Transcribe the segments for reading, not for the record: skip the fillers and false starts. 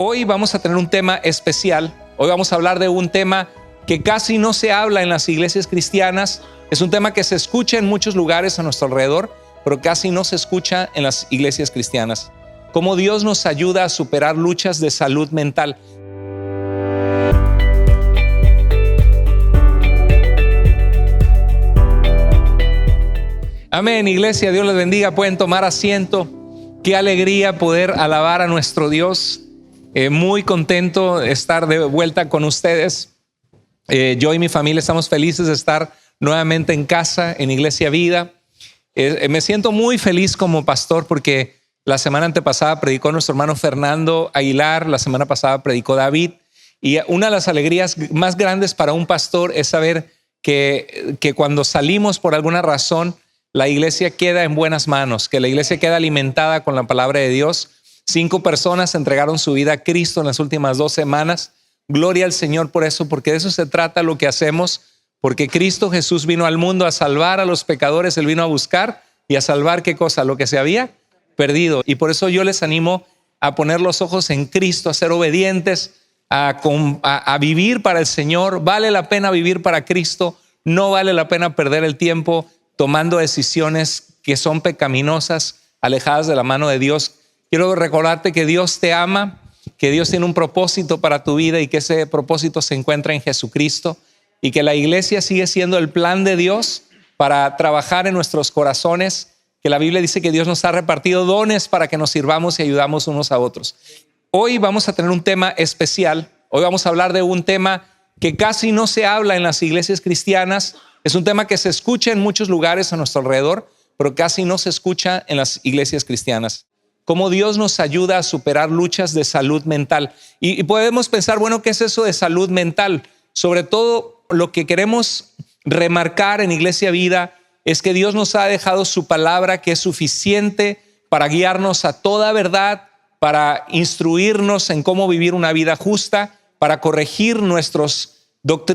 Hoy vamos a tener un tema especial. Hoy vamos a hablar de un tema que casi no se habla en las iglesias cristianas. Es un tema que se escucha en muchos lugares a nuestro alrededor, pero casi no se escucha en las iglesias cristianas. Cómo Dios nos ayuda a superar luchas de salud mental. Amén, iglesia, Dios les bendiga. Pueden tomar asiento. Qué alegría poder alabar a nuestro Dios. Muy contento de estar de vuelta con ustedes. Yo y mi familia estamos felices de estar nuevamente en casa, en Iglesia Vida. Me siento muy feliz como pastor porque la semana antepasada predicó nuestro hermano Fernando Aguilar, la semana pasada predicó David. Y una de las alegrías más grandes para un pastor es saber que cuando salimos por alguna razón, la iglesia queda en buenas manos, que la iglesia queda alimentada con la palabra de Dios. 5 personas entregaron su vida a Cristo en las últimas 2 semanas. Gloria al Señor por eso, porque de eso se trata lo que hacemos, porque Cristo Jesús vino al mundo a salvar a los pecadores. Él vino a buscar y a salvar ¿qué cosa? Lo que se había perdido. Y por eso yo les animo a poner los ojos en Cristo, a ser obedientes, a vivir para el Señor. Vale la pena vivir para Cristo. No vale la pena perder el tiempo tomando decisiones que son pecaminosas, alejadas de la mano de Dios. Quiero recordarte que Dios te ama, que Dios tiene un propósito para tu vida y que ese propósito se encuentra en Jesucristo y que la iglesia sigue siendo el plan de Dios para trabajar en nuestros corazones, que la Biblia dice que Dios nos ha repartido dones para que nos sirvamos y ayudamos unos a otros. Hoy vamos a tener un tema especial. Hoy vamos a hablar de un tema que casi no se habla en las iglesias cristianas. Es un tema que se escucha en muchos lugares a nuestro alrededor, pero casi no se escucha en las iglesias cristianas. Cómo Dios nos ayuda a superar luchas de salud mental. Y podemos pensar, bueno, ¿qué es eso de salud mental? Sobre todo lo que queremos remarcar en Iglesia Vida es que Dios nos ha dejado su palabra, que es suficiente para guiarnos a toda verdad, para instruirnos en cómo vivir una vida justa, para corregir nuestros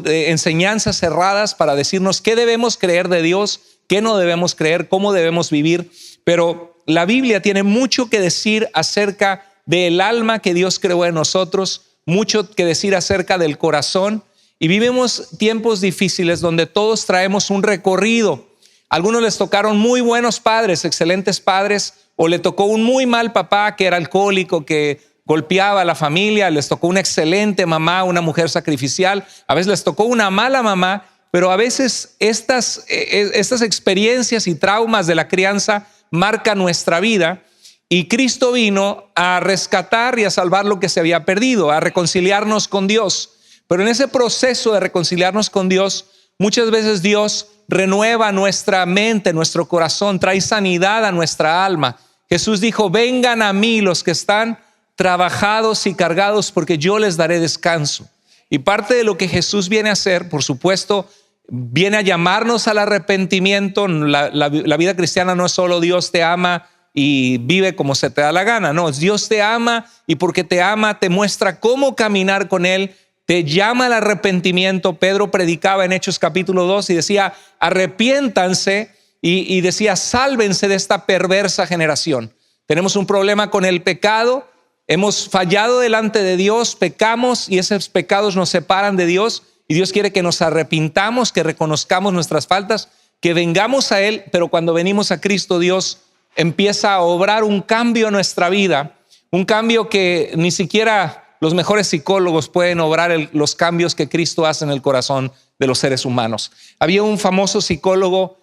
enseñanzas erradas, para decirnos qué debemos creer de Dios, qué no debemos creer, cómo debemos vivir. Pero la Biblia tiene mucho que decir acerca del alma que Dios creó en nosotros, mucho que decir acerca del corazón. Y vivimos tiempos difíciles donde todos traemos un recorrido. A algunos les tocaron muy buenos padres, excelentes padres, o le tocó un muy mal papá que era alcohólico, que golpeaba a la familia. Les tocó una excelente mamá, una mujer sacrificial. A veces les tocó una mala mamá, pero a veces estas experiencias y traumas de la crianza marcan nuestra vida. Y Cristo vino a rescatar y a salvar lo que se había perdido, a reconciliarnos con Dios. Pero en ese proceso de reconciliarnos con Dios, muchas veces Dios renueva nuestra mente, nuestro corazón, trae sanidad a nuestra alma. Jesús dijo: vengan a mí los que están trabajados y cargados, porque yo les daré descanso. Y parte de lo que Jesús viene a hacer, por supuesto, viene a llamarnos al arrepentimiento. La vida cristiana no es solo Dios te ama y vive como se te da la gana. No, Dios te ama y porque te ama te muestra cómo caminar con Él, te llama al arrepentimiento. Pedro predicaba en Hechos capítulo 2 y decía: arrepiéntanse, y decía: sálvense de esta perversa generación. Tenemos un problema con el pecado. Hemos fallado delante de Dios, pecamos y esos pecados nos separan de Dios, y Dios quiere que nos arrepintamos, que reconozcamos nuestras faltas, que vengamos a Él. Pero cuando venimos a Cristo, Dios empieza a obrar un cambio en nuestra vida, un cambio que ni siquiera los mejores psicólogos pueden obrar los cambios que Cristo hace en el corazón de los seres humanos. Había un famoso psicólogo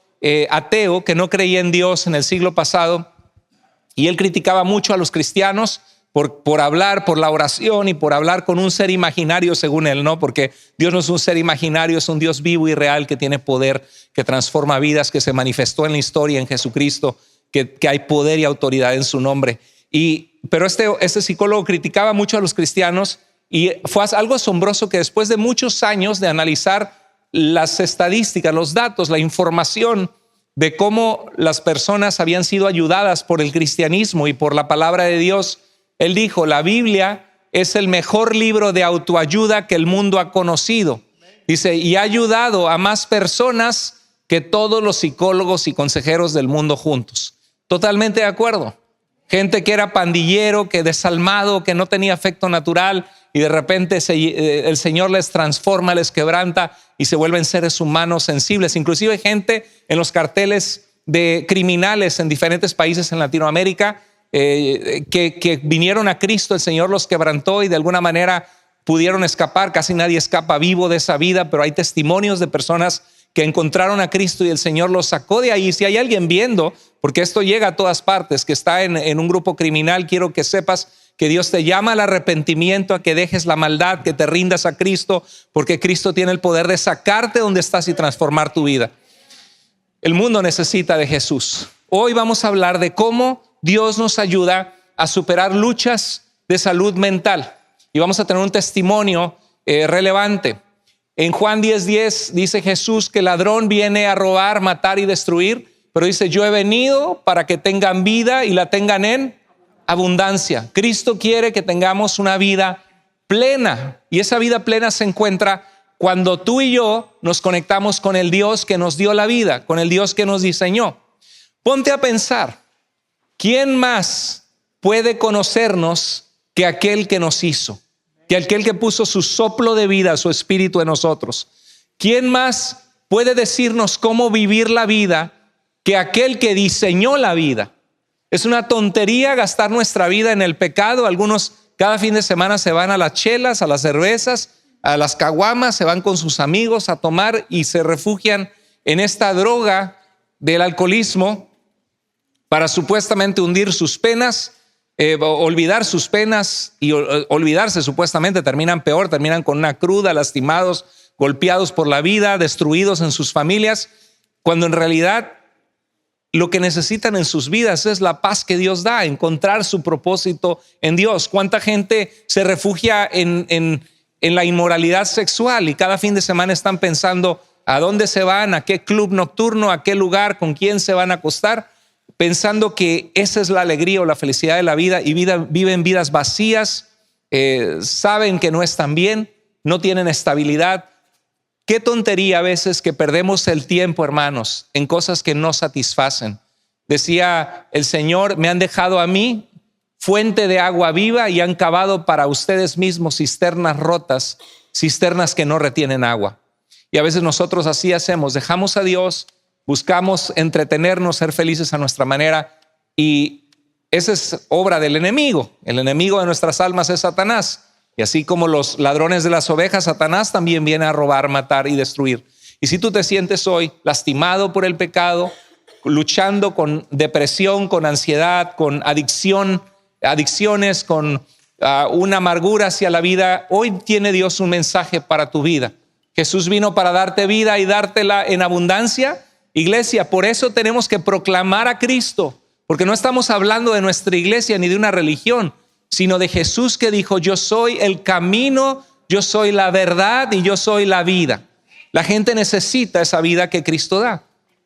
ateo que no creía en Dios en el siglo pasado, y él criticaba mucho a los cristianos por hablar, por la oración y por hablar con un ser imaginario, según él, ¿no? Porque Dios no es un ser imaginario, es un Dios vivo y real que tiene poder, que transforma vidas, que se manifestó en la historia en Jesucristo, que hay poder y autoridad en su nombre. Pero este psicólogo criticaba mucho a los cristianos, y fue algo asombroso que después de muchos años de analizar las estadísticas, los datos, la información de cómo las personas habían sido ayudadas por el cristianismo y por la palabra de Dios, él dijo: la Biblia es el mejor libro de autoayuda que el mundo ha conocido. Dice: y ha ayudado a más personas que todos los psicólogos y consejeros del mundo juntos. Totalmente de acuerdo. gente que era pandillero, que desalmado, que no tenía afecto natural, y de repente el Señor les transforma, les quebranta y se vuelven seres humanos sensibles. Inclusive gente en los carteles de criminales en diferentes países en Latinoamérica que vinieron a Cristo, el Señor los quebrantó y de alguna manera pudieron escapar. Casi nadie escapa vivo de esa vida, pero hay testimonios de personas que encontraron a Cristo y el Señor los sacó de ahí. Si hay alguien viendo, porque esto llega a todas partes, que está en un grupo criminal, quiero que sepas que Dios te llama al arrepentimiento, a que dejes la maldad, que te rindas a Cristo, porque Cristo tiene el poder de sacarte donde estás y transformar tu vida. El mundo necesita de Jesús. Hoy vamos a hablar de cómo Dios nos ayuda a superar luchas de salud mental. Y vamos a tener un testimonio relevante. En Juan 10:10 dice Jesús que el ladrón viene a robar, matar y destruir, pero dice: yo he venido para que tengan vida y la tengan en abundancia. Cristo quiere que tengamos una vida plena, y esa vida plena se encuentra cuando tú y yo nos conectamos con el Dios que nos dio la vida, con el Dios que nos diseñó. Ponte a pensar, ¿quién más puede conocernos que aquel que nos hizo? Que aquel que puso su soplo de vida, su espíritu en nosotros. ¿Quién más puede decirnos cómo vivir la vida que aquel que diseñó la vida? Es una tontería gastar nuestra vida en el pecado. Algunos cada fin de semana se van a las chelas, a las cervezas, a las caguamas, se van con sus amigos a tomar y se refugian en esta droga del alcoholismo para supuestamente hundir sus penas, olvidar sus penas y olvidarse supuestamente. Terminan peor, terminan con una cruda, lastimados, golpeados por la vida, destruidos en sus familias, cuando en realidad lo que necesitan en sus vidas es la paz que Dios da, encontrar su propósito en Dios. ¿Cuánta gente se refugia en la inmoralidad sexual y cada fin de semana están pensando a dónde se van, a qué club nocturno, a qué lugar, con quién se van a acostar, pensando que esa es la alegría o la felicidad de la vida, y viven vidas vacías, saben que no están bien, no tienen estabilidad? Qué tontería a veces que perdemos el tiempo, hermanos, en cosas que no satisfacen. Decía el Señor: me han dejado a mí fuente de agua viva y han cavado para ustedes mismos cisternas rotas, cisternas que no retienen agua. Y a veces nosotros así hacemos, dejamos a Dios, buscamos entretenernos, ser felices a nuestra manera, y esa es obra del enemigo. El enemigo de nuestras almas es Satanás. Y así como los ladrones de las ovejas, Satanás también viene a robar, matar y destruir. Y si tú te sientes hoy lastimado por el pecado, luchando con depresión, con ansiedad, con adicciones, con una amargura hacia la vida, hoy tiene Dios un mensaje para tu vida. Jesús vino para darte vida y dártela en abundancia. Iglesia, por eso tenemos que proclamar a Cristo, porque no estamos hablando de nuestra iglesia ni de una religión, sino de Jesús, que dijo: yo soy el camino, yo soy la verdad y yo soy la vida. La gente necesita esa vida que Cristo da.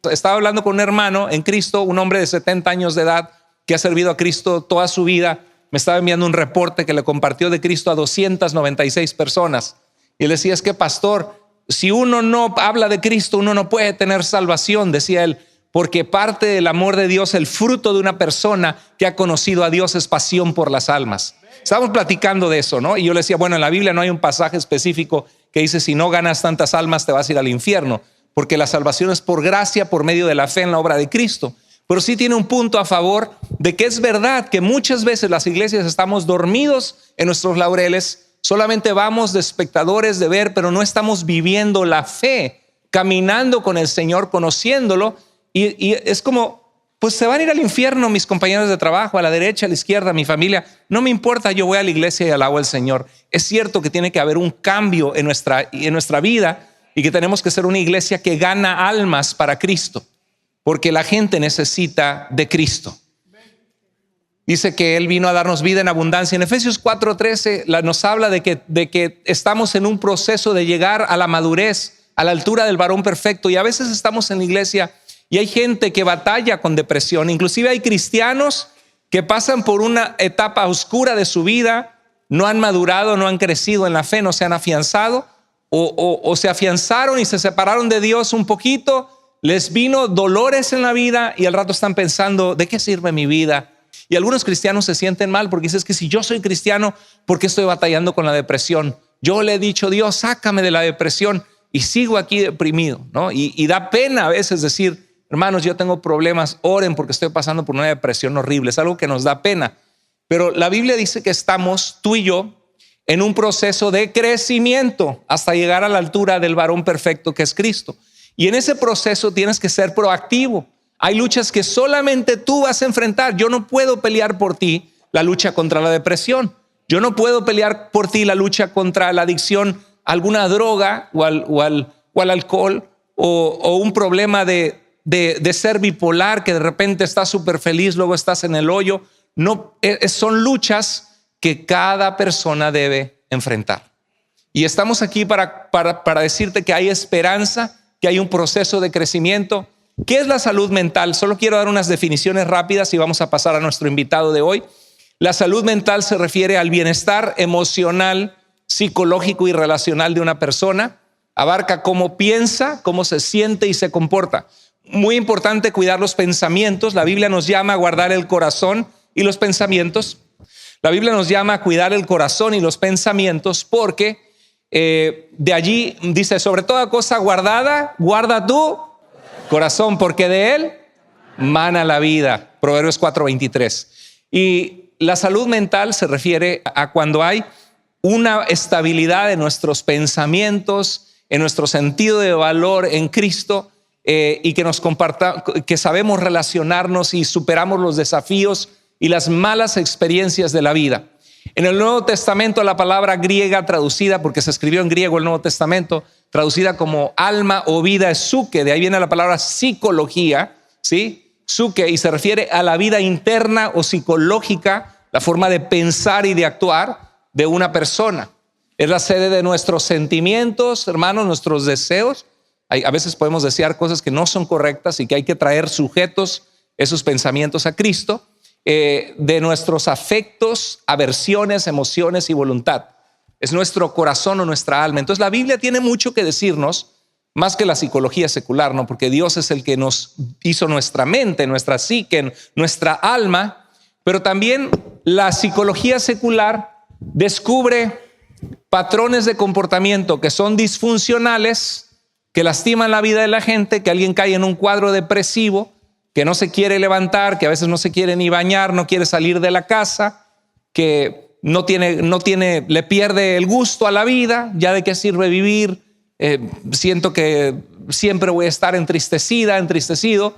Estaba hablando con un hermano en Cristo, un hombre de 70 años de edad que ha servido a Cristo toda su vida. Me estaba enviando un reporte que le compartió de Cristo a 296 personas. Y él decía: es que, pastor, si uno no habla de Cristo, uno no puede tener salvación, decía él, porque parte del amor de Dios, el fruto de una persona que ha conocido a Dios, es pasión por las almas. Estábamos platicando de eso, ¿no? Y yo le decía: bueno, en la Biblia no hay un pasaje específico que dice: si no ganas tantas almas te vas a ir al infierno, porque la salvación es por gracia, por medio de la fe en la obra de Cristo. Pero sí tiene un punto a favor de que es verdad que muchas veces las iglesias estamos dormidos en nuestros laureles, solamente vamos de espectadores, de ver, pero no estamos viviendo la fe, caminando con el Señor, conociéndolo. Y es como, pues se van a ir al infierno mis compañeros de trabajo, a la derecha, a la izquierda, mi familia. No me importa, yo voy a la iglesia y alabo al Señor. Es cierto que tiene que haber un cambio en nuestra vida, y que tenemos que ser una iglesia que gana almas para Cristo, porque la gente necesita de Cristo. Dice que Él vino a darnos vida en abundancia. En Efesios 4:13 nos habla de que estamos en un proceso de llegar a la madurez, a la altura del varón perfecto. Y a veces estamos en la iglesia y hay gente que batalla con depresión. Inclusive hay cristianos que pasan por una etapa oscura de su vida, no han madurado, no han crecido en la fe, no se han afianzado, o se afianzaron y se separaron de Dios un poquito, les vino dolores en la vida y al rato están pensando: ¿de qué sirve mi vida? Y algunos cristianos se sienten mal porque dicen, es que si yo soy cristiano, ¿por qué estoy batallando con la depresión? Yo le he dicho, Dios, sácame de la depresión y sigo aquí deprimido, ¿no? Y da pena a veces decir, hermanos, yo tengo problemas, oren porque estoy pasando por una depresión horrible. Es algo que nos da pena. Pero la Biblia dice que estamos, tú y yo, en un proceso de crecimiento hasta llegar a la altura del varón perfecto que es Cristo. Y en ese proceso tienes que ser proactivo. Hay luchas que solamente tú vas a enfrentar. Yo no puedo pelear por ti la lucha contra la depresión. Yo no puedo pelear por ti la lucha contra la adicción a alguna droga o al alcohol o un problema de ser bipolar, que de repente estás súper feliz, luego estás en el hoyo. No, son luchas que cada persona debe enfrentar. Y estamos aquí para decirte que hay esperanza, que hay un proceso de crecimiento. ¿Qué es la salud mental? Solo quiero dar unas definiciones rápidas y vamos a pasar a nuestro invitado de hoy. La salud mental se refiere al bienestar emocional, psicológico y relacional de una persona. Abarca cómo piensa, cómo se siente y se comporta. Muy importante cuidar los pensamientos. La Biblia nos llama a guardar el corazón y los pensamientos. La Biblia nos llama a cuidar el corazón y los pensamientos porque de allí dice, sobre toda cosa guardada, guarda tu corazón, porque de él mana la vida. Proverbios 4:23. Y la salud mental se refiere a cuando hay una estabilidad en nuestros pensamientos, en nuestro sentido de valor en Cristo, y que sabemos relacionarnos y superamos los desafíos y las malas experiencias de la vida. En el Nuevo Testamento, la palabra griega traducida, porque se escribió en griego el Nuevo Testamento, traducida como alma o vida es psuque. De ahí viene la palabra psicología, ¿sí? Psuque, y se refiere a la vida interna o psicológica, la forma de pensar y de actuar de una persona. Es la sede de nuestros sentimientos, hermanos, nuestros deseos. A veces podemos desear cosas que no son correctas y que hay que traer sujetos esos pensamientos a Cristo. De nuestros afectos, aversiones, emociones y voluntad. Es nuestro corazón o nuestra alma. Entonces la Biblia tiene mucho que decirnos, más que la psicología secular, ¿no? Porque Dios es el que nos hizo nuestra mente, nuestra psique, nuestra alma. Pero también la psicología secular descubre patrones de comportamiento que son disfuncionales, que lastiman la vida de la gente, que alguien cae en un cuadro depresivo, que no se quiere levantar, que a veces no se quiere ni bañar, no quiere salir de la casa, que le pierde el gusto a la vida. ¿Ya de qué sirve vivir? Siento que siempre voy a estar entristecido.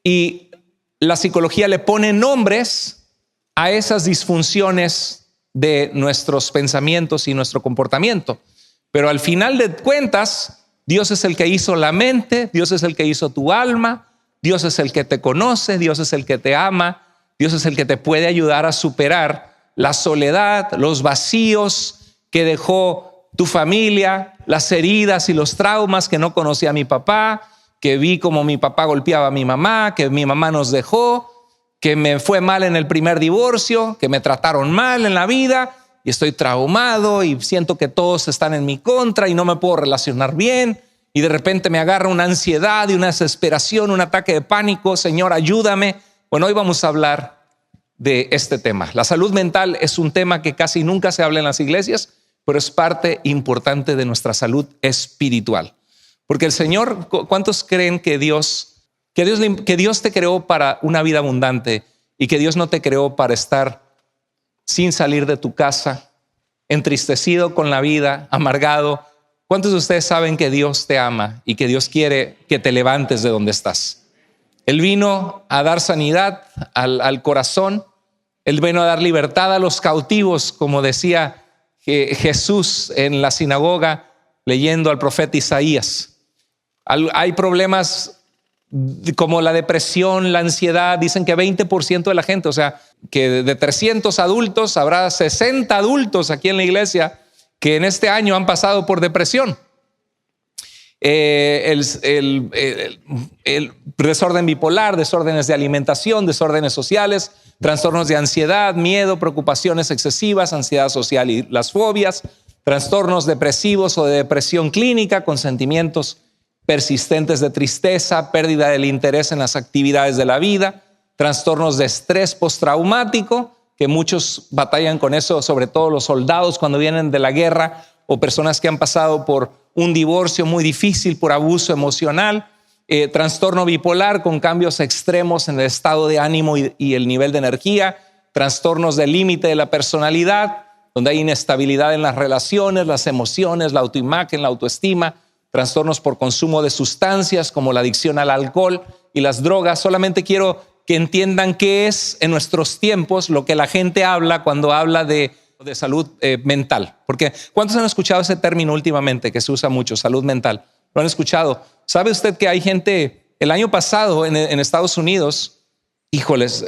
Y la psicología le pone nombres a esas disfunciones de nuestros pensamientos y nuestro comportamiento. Pero al final de cuentas, Dios es el que hizo la mente, Dios es el que hizo tu alma, Dios es el que te conoce, Dios es el que te ama, Dios es el que te puede ayudar a superar la soledad, los vacíos que dejó tu familia, las heridas y los traumas que no conocí a mi papá, que vi como mi papá golpeaba a mi mamá, que mi mamá nos dejó, que me fue mal en el primer divorcio, que me trataron mal en la vida y estoy traumado y siento que todos están en mi contra y no me puedo relacionar bien. Y de repente me agarra una ansiedad y una desesperación, un ataque de pánico. Señor, ayúdame. Bueno, hoy vamos a hablar de este tema. La salud mental es un tema que casi nunca se habla en las iglesias, pero es parte importante de nuestra salud espiritual. Porque el Señor, ¿cuántos creen que Dios te creó para una vida abundante y que Dios no te creó para estar sin salir de tu casa, entristecido con la vida, amargado? ¿Cuántos de ustedes saben que Dios te ama y que Dios quiere que te levantes de donde estás? Él vino a dar sanidad al corazón. Él vino a dar libertad a los cautivos, como decía Jesús en la sinagoga leyendo al profeta Isaías. Hay problemas como la depresión, la ansiedad. Dicen que 20% de la gente, o sea, que de 300 adultos habrá 60 adultos aquí en la iglesia que en este año han pasado por depresión. El desorden bipolar, desórdenes de alimentación, desórdenes sociales, trastornos de ansiedad, miedo, preocupaciones excesivas, ansiedad social y las fobias, trastornos depresivos o de depresión clínica con sentimientos persistentes de tristeza, pérdida del interés en las actividades de la vida, trastornos de estrés postraumático, que muchos batallan con eso, sobre todo los soldados cuando vienen de la guerra o personas que han pasado por un divorcio muy difícil por abuso emocional, trastorno bipolar con cambios extremos en el estado de ánimo y el nivel de energía, trastornos del límite de la personalidad, donde hay inestabilidad en las relaciones, las emociones, la autoimagen, la autoestima, trastornos por consumo de sustancias como la adicción al alcohol y las drogas. Solamente quiero que entiendan qué es en nuestros tiempos lo que la gente habla cuando habla de salud mental. Porque ¿cuántos han escuchado ese término últimamente que se usa mucho, salud mental? ¿Lo han escuchado? ¿Sabe usted que hay gente, el año pasado en Estados Unidos, híjoles,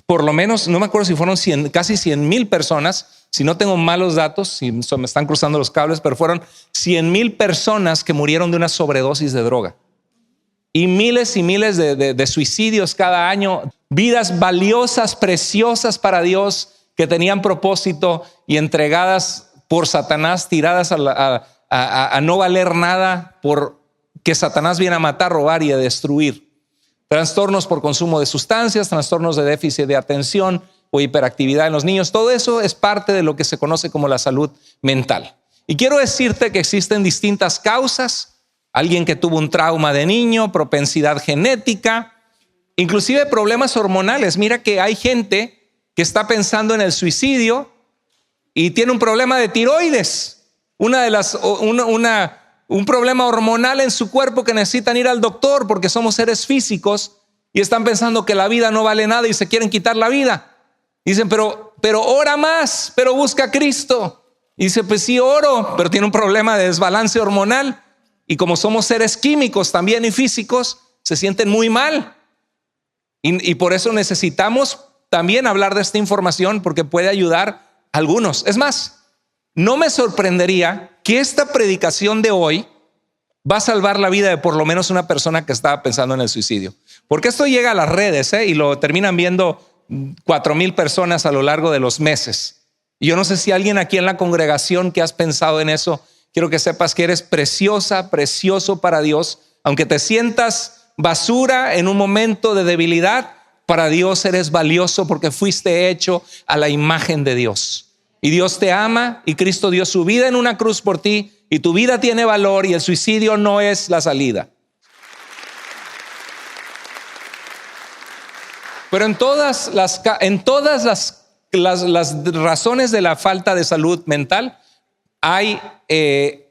por lo menos, no me acuerdo si fueron casi 100,000 personas, si no tengo malos datos, si me están cruzando los cables, pero fueron 100,000 personas que murieron de una sobredosis de droga. Y miles de suicidios cada año, vidas valiosas, preciosas para Dios, que tenían propósito y entregadas por Satanás, tiradas a no valer nada, porque Satanás viene a matar, robar y a destruir. Trastornos por consumo de sustancias, trastornos de déficit de atención o hiperactividad en los niños. Todo eso es parte de lo que se conoce como la salud mental. Y quiero decirte que existen distintas causas. Alguien que tuvo un trauma de niño, propensidad genética, inclusive problemas hormonales. Mira que hay gente que está pensando en el suicidio y tiene un problema de tiroides, un problema hormonal en su cuerpo que necesitan ir al doctor porque somos seres físicos y están pensando que la vida no vale nada y se quieren quitar la vida. Dicen, pero ora más, pero busca a Cristo. Y dice, pues sí oro, pero tiene un problema de desbalance hormonal. Y como somos seres químicos también y físicos, se sienten muy mal. Y por eso necesitamos también hablar de esta información porque puede ayudar a algunos. Es más, no me sorprendería que esta predicación de hoy va a salvar la vida de por lo menos una persona que estaba pensando en el suicidio. Porque esto llega a las redes y lo terminan viendo 4,000 personas a lo largo de los meses. Y yo no sé si alguien aquí en la congregación que has pensado en eso. Quiero que sepas que eres preciosa, precioso para Dios. Aunque te sientas basura en un momento de debilidad, para Dios eres valioso porque fuiste hecho a la imagen de Dios. Y Dios te ama y Cristo dio su vida en una cruz por ti y tu vida tiene valor y el suicidio no es la salida. Pero en todas las razones de la falta de salud mental, hay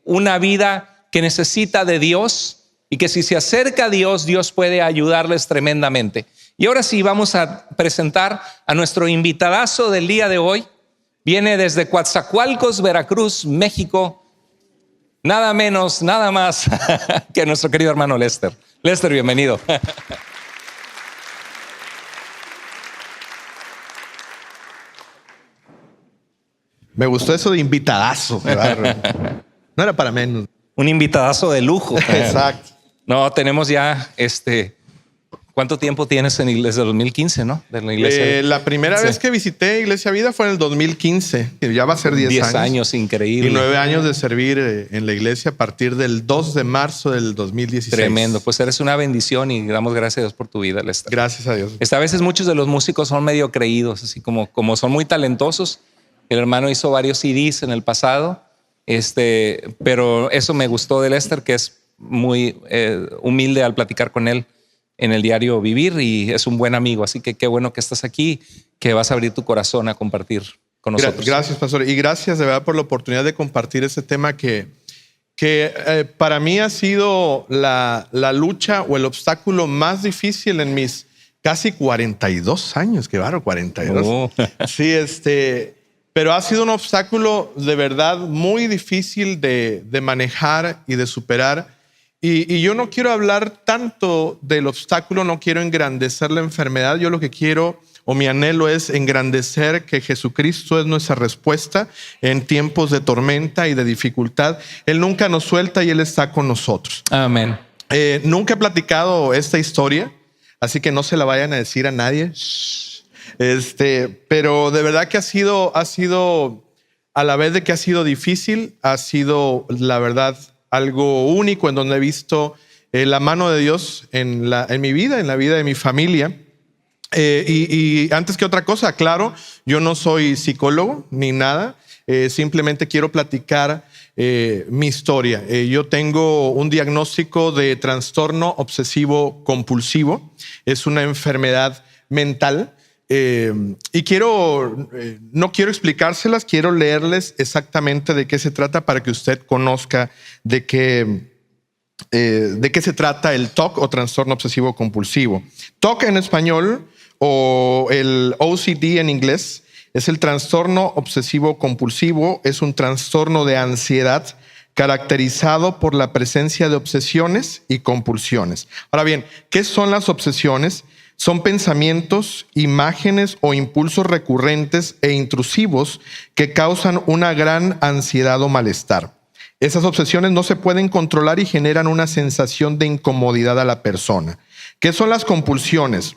una vida que necesita de Dios y que si se acerca a Dios, Dios puede ayudarles tremendamente. Y ahora sí vamos a presentar a nuestro invitadazo del día de hoy. Viene desde Coatzacoalcos, Veracruz, México. Nada menos, nada más que nuestro querido hermano Lester. Lester, bienvenido. Me gustó eso de invitadazo. No era para menos. Un invitadazo de lujo. Exacto. No, tenemos ya ¿cuánto tiempo tienes en Iglesia? 2015, ¿no? De la iglesia. La primera vez que visité Iglesia Vida fue en el 2015. Ya va a ser 10 años. 10 años, increíble. Y 9 años de servir en la iglesia a partir del 2 de marzo del 2016. Tremendo. Pues eres una bendición y damos gracias a Dios por tu vida, Lester. Gracias a Dios. A veces muchos de los músicos son medio creídos, así como son muy talentosos. El hermano hizo varios CDs en el pasado, pero eso me gustó de Lester, que es muy humilde al platicar con él en el diario vivir y es un buen amigo. Así que qué bueno que estás aquí, que vas a abrir tu corazón a compartir con nosotros. Gracias, pastor. Y gracias de verdad por la oportunidad de compartir este tema que para mí ha sido la lucha o el obstáculo más difícil en mis casi 42 años. Qué bárbaro, 42. Oh. Sí, pero ha sido un obstáculo de verdad muy difícil de manejar y de superar. Y yo no quiero hablar tanto del obstáculo, no quiero engrandecer la enfermedad. Yo lo que quiero o mi anhelo es engrandecer que Jesucristo es nuestra respuesta en tiempos de tormenta y de dificultad. Él nunca nos suelta y Él está con nosotros. Amén. Nunca he platicado esta historia, así que no se la vayan a decir a nadie. Pero de verdad que ha sido, a la vez de que ha sido difícil, ha sido la verdad algo único en donde he visto la mano de Dios en mi vida, en la vida de mi familia. Y antes que otra cosa, claro, yo no soy psicólogo ni nada. Simplemente quiero platicar mi historia. Yo tengo un diagnóstico de trastorno obsesivo compulsivo. Es una enfermedad mental. Y no quiero explicárselas, quiero leerles exactamente de qué se trata para que usted conozca de qué se trata el TOC o trastorno obsesivo compulsivo. TOC en español o el OCD en inglés es el trastorno obsesivo compulsivo. Es un trastorno de ansiedad caracterizado por la presencia de obsesiones y compulsiones. Ahora bien, ¿qué son las obsesiones? Son pensamientos, imágenes o impulsos recurrentes e intrusivos que causan una gran ansiedad o malestar. Esas obsesiones no se pueden controlar y generan una sensación de incomodidad a la persona. ¿Qué son las compulsiones?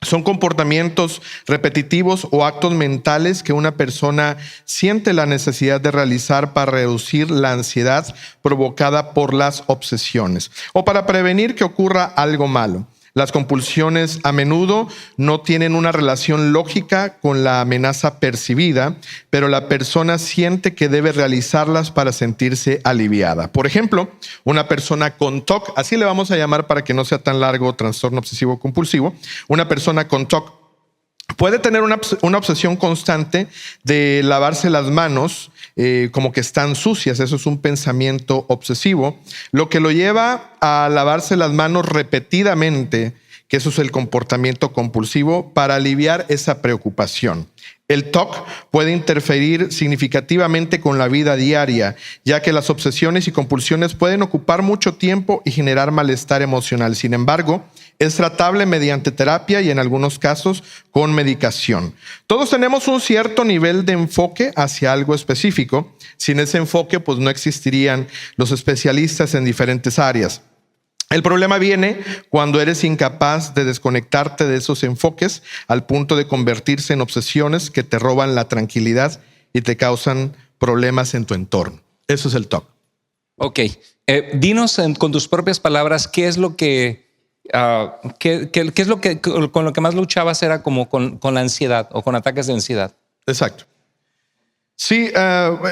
Son comportamientos repetitivos o actos mentales que una persona siente la necesidad de realizar para reducir la ansiedad provocada por las obsesiones o para prevenir que ocurra algo malo. Las compulsiones a menudo no tienen una relación lógica con la amenaza percibida, pero la persona siente que debe realizarlas para sentirse aliviada. Por ejemplo, una persona con TOC, así le vamos a llamar para que no sea tan largo, trastorno obsesivo compulsivo, una persona con TOC puede tener una obsesión constante de lavarse las manos como que están sucias. Eso es un pensamiento obsesivo, lo que lo lleva a lavarse las manos repetidamente, que eso es el comportamiento compulsivo, para aliviar esa preocupación. El TOC puede interferir significativamente con la vida diaria, ya que las obsesiones y compulsiones pueden ocupar mucho tiempo y generar malestar emocional. Sin embargo, es tratable mediante terapia y en algunos casos con medicación. Todos tenemos un cierto nivel de enfoque hacia algo específico. Sin ese enfoque, pues no existirían los especialistas en diferentes áreas. El problema viene cuando eres incapaz de desconectarte de esos enfoques al punto de convertirse en obsesiones que te roban la tranquilidad y te causan problemas en tu entorno. Eso es el TOC. Ok. Dinos con tus propias palabras qué es lo que qué es lo que con lo que más luchabas era como con la ansiedad o con ataques de ansiedad. Exacto. Sí,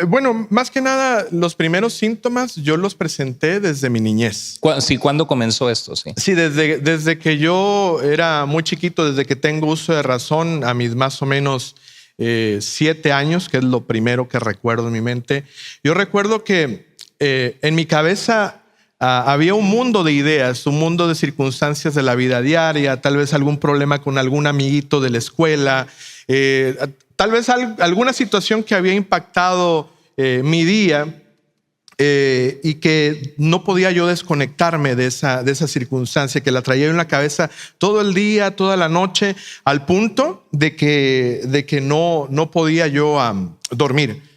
bueno, más que nada, los primeros síntomas yo los presenté desde mi niñez. Sí, ¿cuándo comenzó esto? Sí, desde que yo era muy chiquito, desde que tengo uso de razón, a mis más o menos 7 años, que es lo primero que recuerdo en mi mente. Yo recuerdo que en mi cabeza había un mundo de ideas, un mundo de circunstancias de la vida diaria, tal vez algún problema con algún amiguito de la escuela, tal vez alguna situación que había impactado mi día y que no podía yo desconectarme de esa circunstancia, que la traía en la cabeza todo el día, toda la noche, al punto de que no podía yo dormir.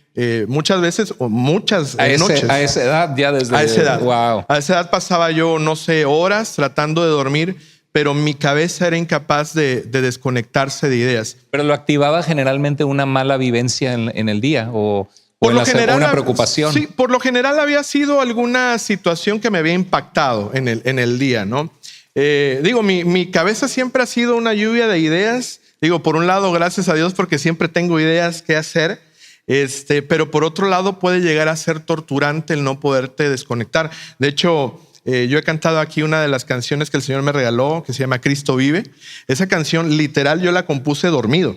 Muchas veces o muchas noches. A esa edad ya desde... A esa edad. Wow. A esa edad pasaba yo, no sé, horas tratando de dormir, pero mi cabeza era incapaz de desconectarse de ideas. Pero lo activaba generalmente una mala vivencia en el día o Por lo general, una preocupación. Sí, por lo general había sido alguna situación que me había impactado en el día, ¿no? Mi cabeza siempre ha sido una lluvia de ideas. Por un lado, gracias a Dios, porque siempre tengo ideas que hacer. Pero por otro lado puede llegar a ser torturante el no poderte desconectar. De hecho, yo he cantado aquí una de las canciones que el Señor me regaló, que se llama Cristo Vive. Esa canción literal yo la compuse dormido.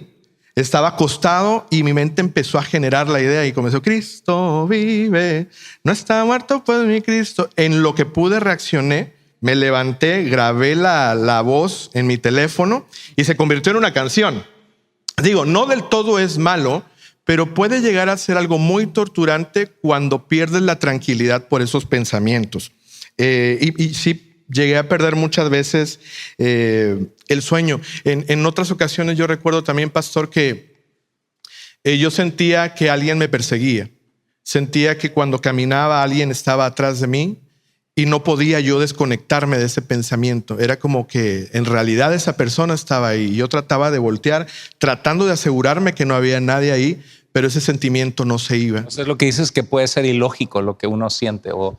Estaba acostado y mi mente empezó a generar la idea y comenzó: Cristo vive, no está muerto pues mi Cristo. En lo que pude reaccioné, me levanté, grabé la voz en mi teléfono y se convirtió en una canción. No del todo es malo, pero puede llegar a ser algo muy torturante cuando pierdes la tranquilidad por esos pensamientos. Y sí, llegué a perder muchas veces el sueño. En otras ocasiones yo recuerdo también, pastor, que yo sentía que alguien me perseguía. Sentía que cuando caminaba alguien estaba atrás de mí y no podía yo desconectarme de ese pensamiento. Era como que en realidad esa persona estaba ahí. Yo trataba de voltear, tratando de asegurarme que no había nadie ahí, pero ese sentimiento no se iba. Entonces lo que dices es que puede ser ilógico lo que uno siente o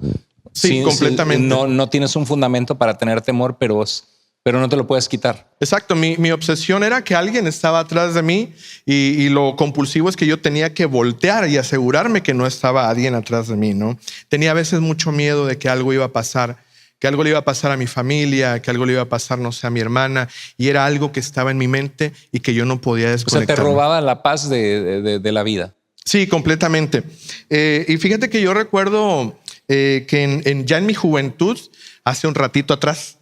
Sí, completamente. No tienes un fundamento para tener temor, pero no te lo puedes quitar. Exacto, mi obsesión era que alguien estaba atrás de mí y lo compulsivo es que yo tenía que voltear y asegurarme que no estaba alguien atrás de mí, ¿no? Tenía a veces mucho miedo de que algo iba a pasar, que algo le iba a pasar a mi familia, que algo le iba a pasar, no sé, a mi hermana, y era algo que estaba en mi mente y que yo no podía O sea, desconectar. te robaba la paz de la vida. Sí, completamente. Y fíjate que yo recuerdo que ya en mi juventud, hace un ratito atrás,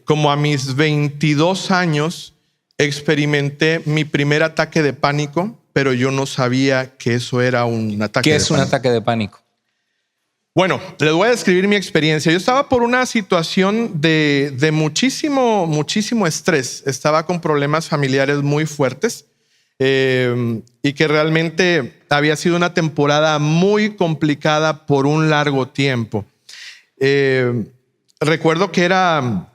como a mis 22 años, experimenté mi primer ataque de pánico, pero yo no sabía que eso era un ataque ¿Qué de es un pánico. ataque de pánico? Bueno, les voy a describir mi experiencia. Yo estaba por una situación de muchísimo estrés. Estaba con problemas familiares muy fuertes y que realmente había sido una temporada muy complicada por un largo tiempo. Recuerdo que era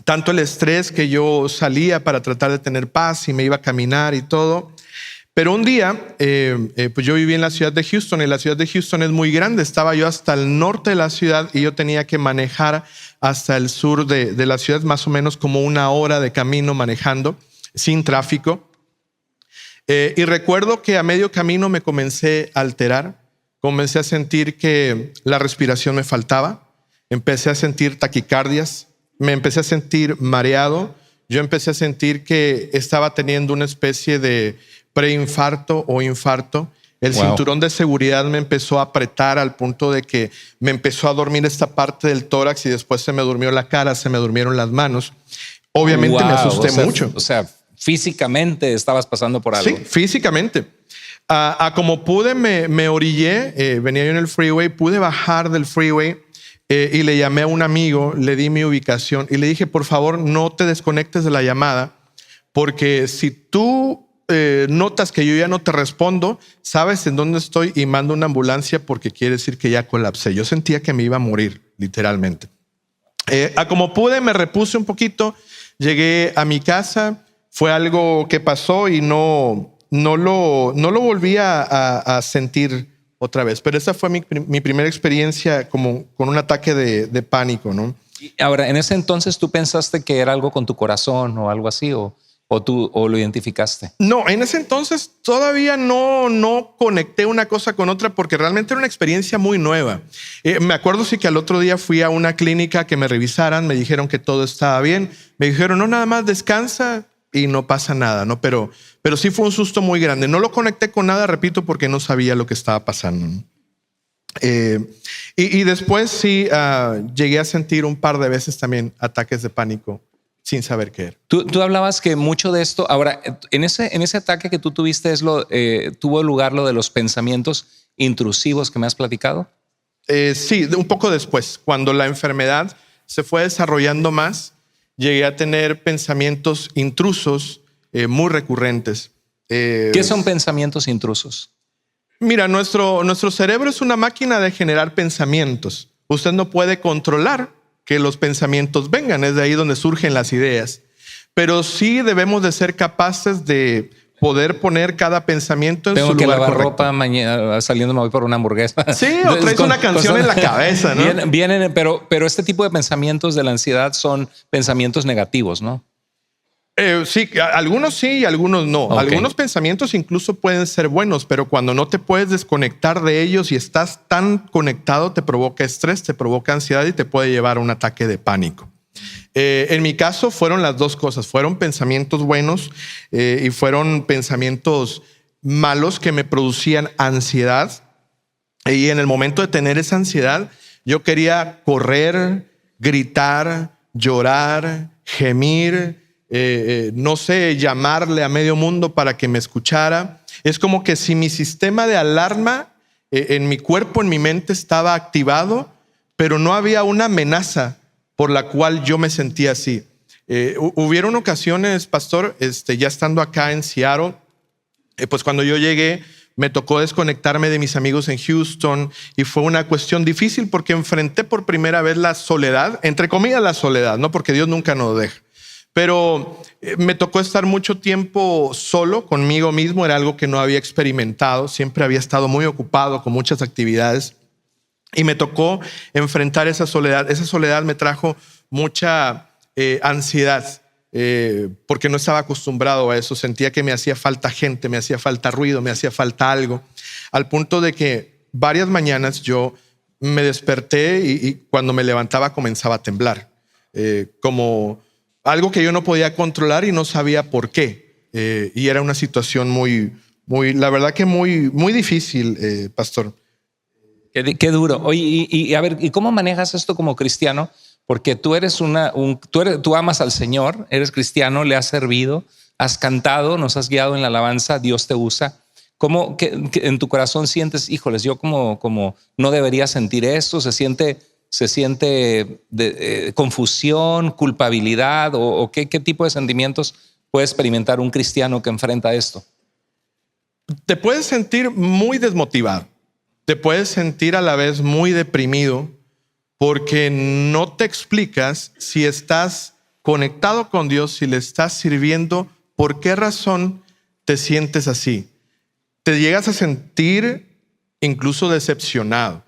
tanto el estrés que yo salía para tratar de tener paz y me iba a caminar y todo. Pero un día, pues yo viví en la ciudad de Houston y la ciudad de Houston es muy grande. Estaba yo hasta el norte de la ciudad y yo tenía que manejar hasta el sur de la ciudad, más o menos como una hora de camino manejando sin tráfico. Y recuerdo que a medio camino me comencé a alterar, comencé a sentir que la respiración me faltaba. Empecé a sentir taquicardias, me empecé a sentir mareado, yo empecé a sentir que estaba teniendo una especie de preinfarto o infarto. El cinturón de seguridad me empezó a apretar al punto de que me empezó a dormir esta parte del tórax y después se me durmió la cara, se me durmieron las manos. Obviamente me asusté mucho. O sea, físicamente estabas pasando por algo. Sí, físicamente. Como pude, me orillé, venía yo en el freeway, pude bajar del freeway. Y le llamé a un amigo, le di mi ubicación y le dije, por favor, no te desconectes de la llamada, porque si tú notas que yo ya no te respondo, sabes en dónde estoy y mando una ambulancia porque quiere decir que ya colapsé. Yo sentía que me iba a morir, literalmente. Como pude, me repuse un poquito, llegué a mi casa, fue algo que pasó y no lo volví a sentir otra vez, pero esa fue mi primera experiencia como con un ataque de pánico, ¿no? Ahora, en ese entonces tú pensaste que era algo con tu corazón o algo así, o lo identificaste. No, en ese entonces todavía no conecté una cosa con otra porque realmente era una experiencia muy nueva. Me acuerdo sí que al otro día fui a una clínica que me revisaran, me dijeron que todo estaba bien, me dijeron no, nada más descansa y no pasa nada, ¿no? Pero sí fue un susto muy grande. No lo conecté con nada, repito, porque no sabía lo que estaba pasando, ¿no? Y después sí llegué a sentir un par de veces también ataques de pánico sin saber qué era. Tú hablabas que mucho de esto, ahora, en ese ataque que tú tuviste tuvo lugar lo de los pensamientos intrusivos que me has platicado. Sí, un poco después, cuando la enfermedad se fue desarrollando más, llegué a tener pensamientos intrusos muy recurrentes. ¿Qué son pensamientos intrusos? Mira, nuestro cerebro es una máquina de generar pensamientos. Usted no puede controlar que los pensamientos vengan, es de ahí donde surgen las ideas. Pero sí debemos de ser capaces de poder poner cada pensamiento en su lugar correcto. Tengo que lavar ropa mañana, saliendo me voy por una hamburguesa. Sí, o traes una canción en la cabeza, ¿no? Vienen, pero este tipo de pensamientos de la ansiedad son pensamientos negativos, ¿no? Sí, algunos sí y algunos no. Okay. Algunos pensamientos incluso pueden ser buenos, pero cuando no te puedes desconectar de ellos y estás tan conectado, te provoca estrés, te provoca ansiedad y te puede llevar a un ataque de pánico. En mi caso fueron las dos cosas. Fueron pensamientos buenos y fueron pensamientos malos que me producían ansiedad. Y en el momento de tener esa ansiedad, yo quería correr, gritar, llorar, gemir, no sé, llamarle a medio mundo para que me escuchara. Es como que si mi sistema de alarma en mi cuerpo, en mi mente estaba activado, pero no había una amenaza por la cual yo me sentía así. Hubieron ocasiones, pastor, ya estando acá en Seattle, pues cuando yo llegué, me tocó desconectarme de mis amigos en Houston y fue una cuestión difícil porque enfrenté por primera vez la soledad, entre comillas la soledad, no porque Dios nunca nos deja. Pero me tocó estar mucho tiempo solo conmigo mismo, era algo que no había experimentado, siempre había estado muy ocupado con muchas actividades. Y me tocó enfrentar esa soledad. Esa soledad me trajo mucha ansiedad, porque no estaba acostumbrado a eso. Sentía que me hacía falta gente, me hacía falta ruido, me hacía falta algo. Al punto de que varias mañanas yo me desperté y cuando me levantaba comenzaba a temblar. Como algo que yo no podía controlar y no sabía por qué. Y era una situación la verdad que muy difícil, pastor. Qué duro. Oye, y a ver, ¿y cómo manejas esto como cristiano? Porque tú eres tú amas al Señor, eres cristiano, le has servido, has cantado, nos has guiado en la alabanza, Dios te usa. ¿Cómo que en tu corazón sientes, híjoles, yo como no debería sentir esto? ¿Se siente confusión, culpabilidad o qué tipo de sentimientos puede experimentar un cristiano que enfrenta esto? Te puedes sentir muy desmotivado. Te puedes sentir a la vez muy deprimido porque no te explicas si estás conectado con Dios, si le estás sirviendo, por qué razón te sientes así. Te llegas a sentir incluso decepcionado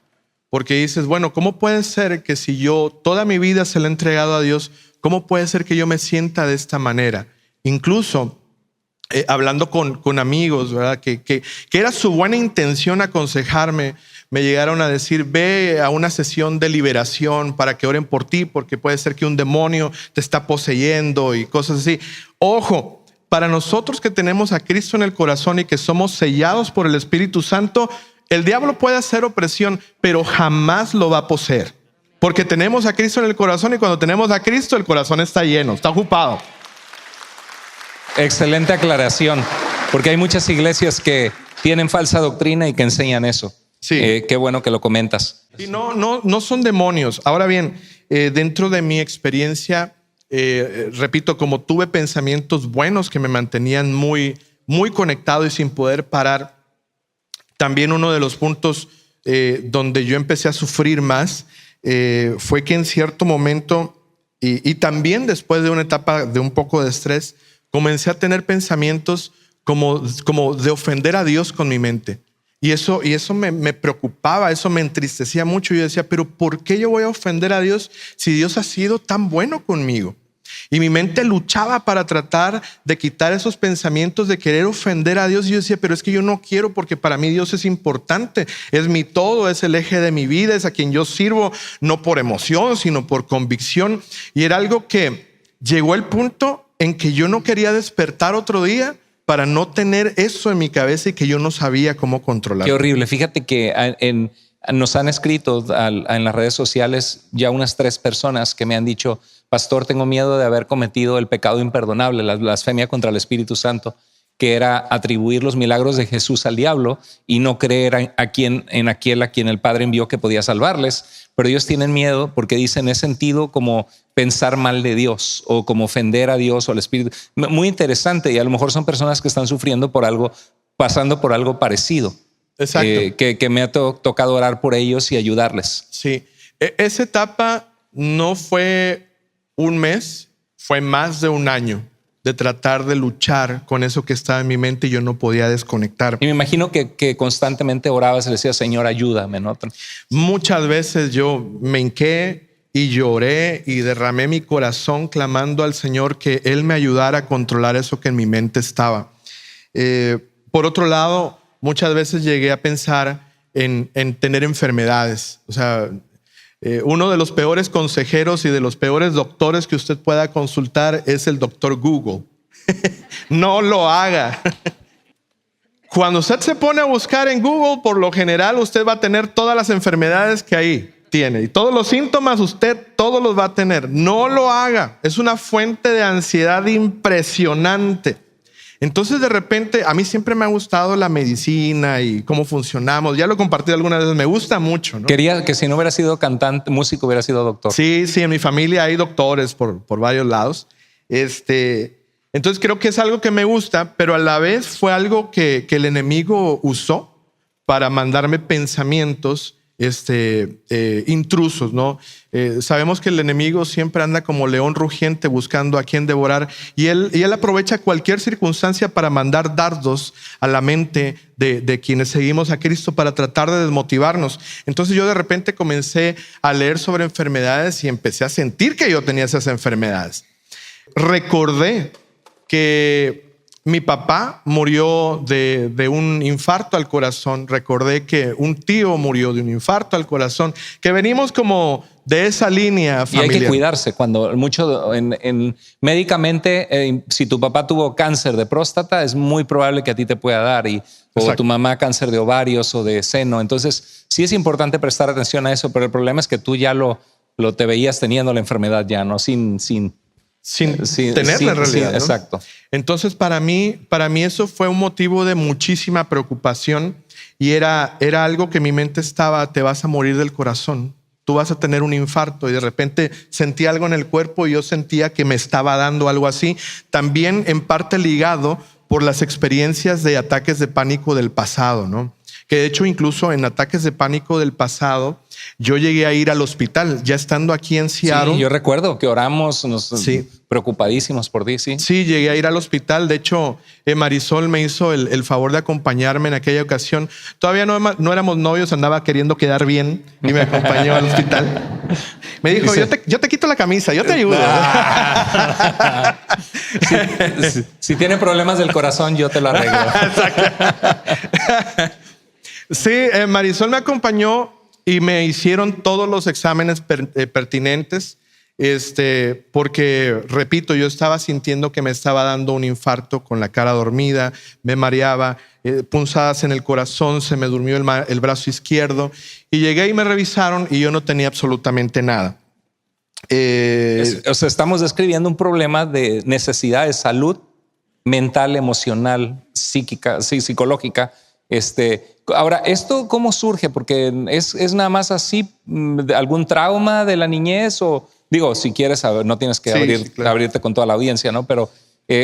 porque dices, bueno, ¿cómo puede ser que si yo toda mi vida se la he entregado a Dios, cómo puede ser que yo me sienta de esta manera? Incluso hablando con amigos, ¿verdad? Que era su buena intención aconsejarme, me llegaron a decir, ve a una sesión de liberación para que oren por ti, porque puede ser que un demonio te está poseyendo y cosas así. Ojo, para nosotros que tenemos a Cristo en el corazón y que somos sellados por el Espíritu Santo, el diablo puede hacer opresión, pero jamás lo va a poseer, porque tenemos a Cristo en el corazón y cuando tenemos a Cristo el corazón está lleno, está ocupado. Excelente aclaración, porque hay muchas iglesias que tienen falsa doctrina y que enseñan eso. Sí. Qué bueno que lo comentas. Y no son demonios. Ahora bien, dentro de mi experiencia, repito, como tuve pensamientos buenos que me mantenían muy conectado y sin poder parar, también uno de los puntos donde yo empecé a sufrir más fue que en cierto momento y también después de una etapa de un poco de estrés, comencé a tener pensamientos como de ofender a Dios con mi mente. Y eso me preocupaba, eso me entristecía mucho. Yo decía, pero ¿por qué yo voy a ofender a Dios si Dios ha sido tan bueno conmigo? Y mi mente luchaba para tratar de quitar esos pensamientos de querer ofender a Dios. Y yo decía, pero es que yo no quiero, porque para mí Dios es importante, es mi todo, es el eje de mi vida, es a quien yo sirvo, no por emoción, sino por convicción. Y era algo que llegó el punto en que yo no quería despertar otro día para no tener eso en mi cabeza y que yo no sabía cómo controlar. Qué horrible. Fíjate que nos han escrito en las redes sociales ya unas 3 personas que me han dicho, pastor, tengo miedo de haber cometido el pecado imperdonable, la blasfemia contra el Espíritu Santo, que era atribuir los milagros de Jesús al diablo y no creer en aquel a quien el Padre envió que podía salvarles. Pero ellos tienen miedo porque dicen, es sentido como pensar mal de Dios o como ofender a Dios o al Espíritu. Muy interesante, y a lo mejor son personas que están sufriendo por algo, pasando por algo parecido. Exacto. Que me ha tocado orar por ellos y ayudarles. Sí, esa etapa no fue un mes, fue más de un año de tratar de luchar con eso que estaba en mi mente y yo no podía desconectar. Y me imagino que constantemente orabas y le decías, Señor, ayúdame, ¿no? Muchas veces yo me hinqué y lloré y derramé mi corazón clamando al Señor que Él me ayudara a controlar eso que en mi mente estaba. Por otro lado, muchas veces llegué a pensar en tener enfermedades. O sea, uno de los peores consejeros y de los peores doctores que usted pueda consultar es el doctor Google. No lo haga. Cuando usted se pone a buscar en Google, por lo general usted va a tener todas las enfermedades que ahí tiene y todos los síntomas usted todos los va a tener. No lo haga. Es una fuente de ansiedad impresionante. Entonces de repente a mí siempre me ha gustado la medicina y cómo funcionamos. Ya lo he compartido algunas veces, me gusta mucho, ¿no? Quería que si no hubiera sido cantante, músico, hubiera sido doctor. Sí, en mi familia hay doctores por varios lados. Entonces creo que es algo que me gusta, pero a la vez fue algo que el enemigo usó para mandarme pensamientos intrusos, ¿no? Sabemos que el enemigo siempre anda como león rugiente buscando a quien devorar y él aprovecha cualquier circunstancia para mandar dardos a la mente de quienes seguimos a Cristo para tratar de desmotivarnos. Entonces yo de repente comencé a leer sobre enfermedades y empecé a sentir que yo tenía esas enfermedades. Recordé que mi papá murió de un infarto al corazón. Recordé que un tío murió de un infarto al corazón. Que venimos como de esa línea familiar. Y hay que cuidarse cuando médicamente, si tu papá tuvo cáncer de próstata, es muy probable que a ti te pueda dar o Exacto. tu mamá cáncer de ovarios o de seno. Entonces, sí es importante prestar atención a eso, pero el problema es que tú ya lo te veías teniendo la enfermedad ya, ¿no? Sin tenerla en realidad, ¿no? Exacto. Entonces, para mí eso fue un motivo de muchísima preocupación y era algo que mi mente estaba: te vas a morir del corazón, tú vas a tener un infarto. Y de repente sentí algo en el cuerpo y yo sentía que me estaba dando algo así. También en parte ligado por las experiencias de ataques de pánico del pasado, ¿no? Que de hecho incluso en ataques de pánico del pasado yo llegué a ir al hospital ya estando aquí en Seattle. Sí, yo recuerdo que oramos preocupadísimos por ti. Sí, sí, llegué a ir al hospital. De hecho, Marisol me hizo el favor de acompañarme en aquella ocasión. Todavía no éramos novios, andaba queriendo quedar bien y me acompañó al hospital. Me dijo: yo te quito la camisa, yo te ayudo. Si tiene problemas del corazón, yo te lo arreglo. Sí, Marisol me acompañó y me hicieron todos los exámenes pertinentes, porque, repito, yo estaba sintiendo que me estaba dando un infarto, con la cara dormida, me mareaba, punzadas en el corazón, se me durmió el brazo izquierdo y llegué y me revisaron y yo no tenía absolutamente nada. Estamos describiendo un problema de necesidad de salud mental, emocional, psíquica, psicológica. Ahora, ¿esto cómo surge? Porque es nada más así, algún trauma de la niñez, o digo, si quieres saber, no tienes que abrirte con toda la audiencia, ¿no? Pero,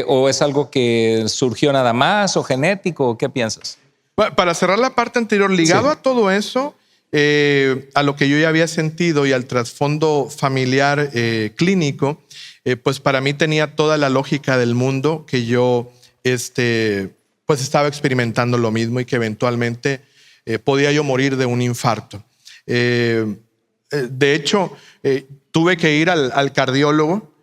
o es algo que surgió nada más, o genético, ¿qué piensas? Para cerrar la parte anterior, ligado a todo eso, a lo que yo ya había sentido y al trasfondo familiar clínico, pues para mí tenía toda la lógica del mundo que yo, pues estaba experimentando lo mismo y que eventualmente podía yo morir de un infarto. De hecho, tuve que ir al cardiólogo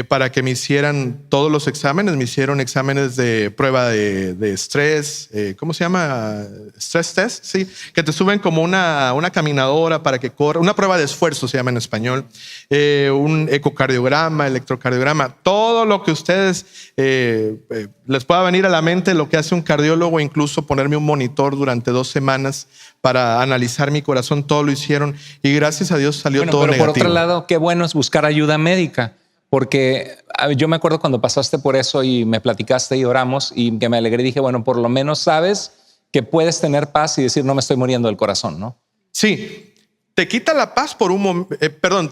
para que me hicieran todos los exámenes. Me hicieron exámenes de prueba de estrés, ¿cómo se llama? Stress test, sí, que te suben como una caminadora para que corra, una prueba de esfuerzo se llama en español, un ecocardiograma, electrocardiograma, todo lo que ustedes les pueda venir a la mente, lo que hace un cardiólogo, incluso ponerme un monitor durante 2 semanas para analizar mi corazón, todo lo hicieron y gracias a Dios salió todo negativo. Por otro lado, qué bueno es buscar ayuda médica. Porque yo me acuerdo cuando pasaste por eso y me platicaste y oramos y que me alegré y dije, bueno, por lo menos sabes que puedes tener paz y decir, no me estoy muriendo del corazón, ¿no? Sí, te quita la paz por un momento,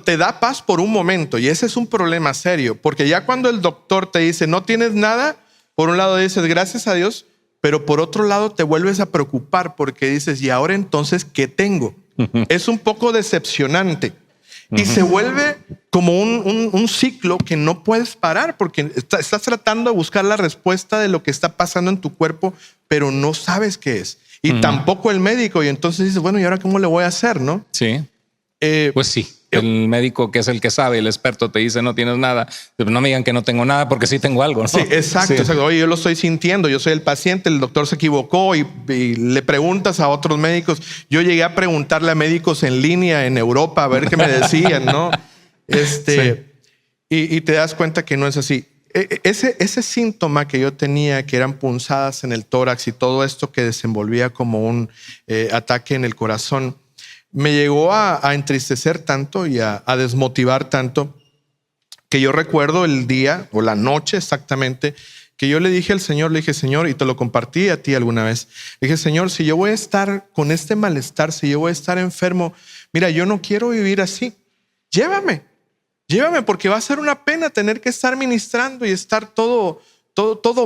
te da paz por un momento y ese es un problema serio, porque ya cuando el doctor te dice no tienes nada, por un lado dices gracias a Dios, pero por otro lado te vuelves a preocupar porque dices, ¿y ahora entonces qué tengo? Es un poco decepcionante. Y se vuelve como un ciclo que no puedes parar porque estás tratando de buscar la respuesta de lo que está pasando en tu cuerpo, pero no sabes qué es. Y tampoco el médico. Y entonces dices, bueno, ¿y ahora cómo le voy a hacer? ¿No? Sí. Pues sí. El médico, que es el que sabe, el experto, te dice no tienes nada. Pero no me digan que no tengo nada porque sí tengo algo, ¿no? Sí, exacto. Sí. Oye, yo lo estoy sintiendo, yo soy el paciente, el doctor se equivocó y le preguntas a otros médicos. Yo llegué a preguntarle a médicos en línea en Europa a ver qué me decían, ¿no? Sí. Y te das cuenta que no es así. Ese síntoma que yo tenía, que eran punzadas en el tórax y todo esto que desenvolvía como un ataque en el corazón, me llegó a entristecer tanto y a desmotivar tanto que yo recuerdo el día o la noche exactamente que yo le dije al Señor, le dije, Señor, y te lo compartí a ti alguna vez, le dije, Señor, si yo voy a estar con este malestar, si yo voy a estar enfermo, mira, yo no quiero vivir así. Llévame porque va a ser una pena tener que estar ministrando y estar todo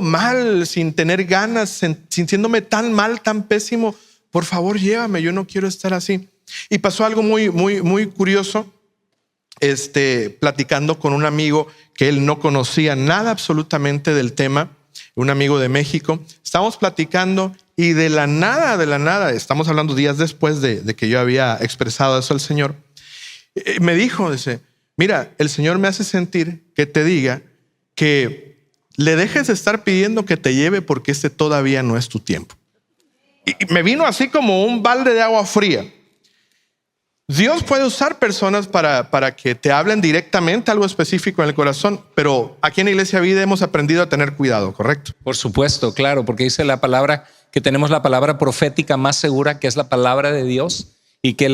mal, sin tener ganas, sintiéndome tan mal, tan pésimo. Por favor, llévame, yo no quiero estar así. Y pasó algo muy curioso. Platicando con un amigo que él no conocía nada absolutamente del tema, un amigo de México, estábamos platicando y de la nada, estamos hablando días después de que yo había expresado eso al Señor, me dijo, dice, mira, el Señor me hace sentir que te diga que le dejes de estar pidiendo que te lleve porque todavía no es tu tiempo. Y me vino así como un balde de agua fría. Dios puede usar personas para que te hablen directamente algo específico en el corazón, pero aquí en Iglesia Vida hemos aprendido a tener cuidado, ¿correcto? Por supuesto, claro, porque dice la palabra que tenemos la palabra profética más segura, que es la palabra de Dios, y que,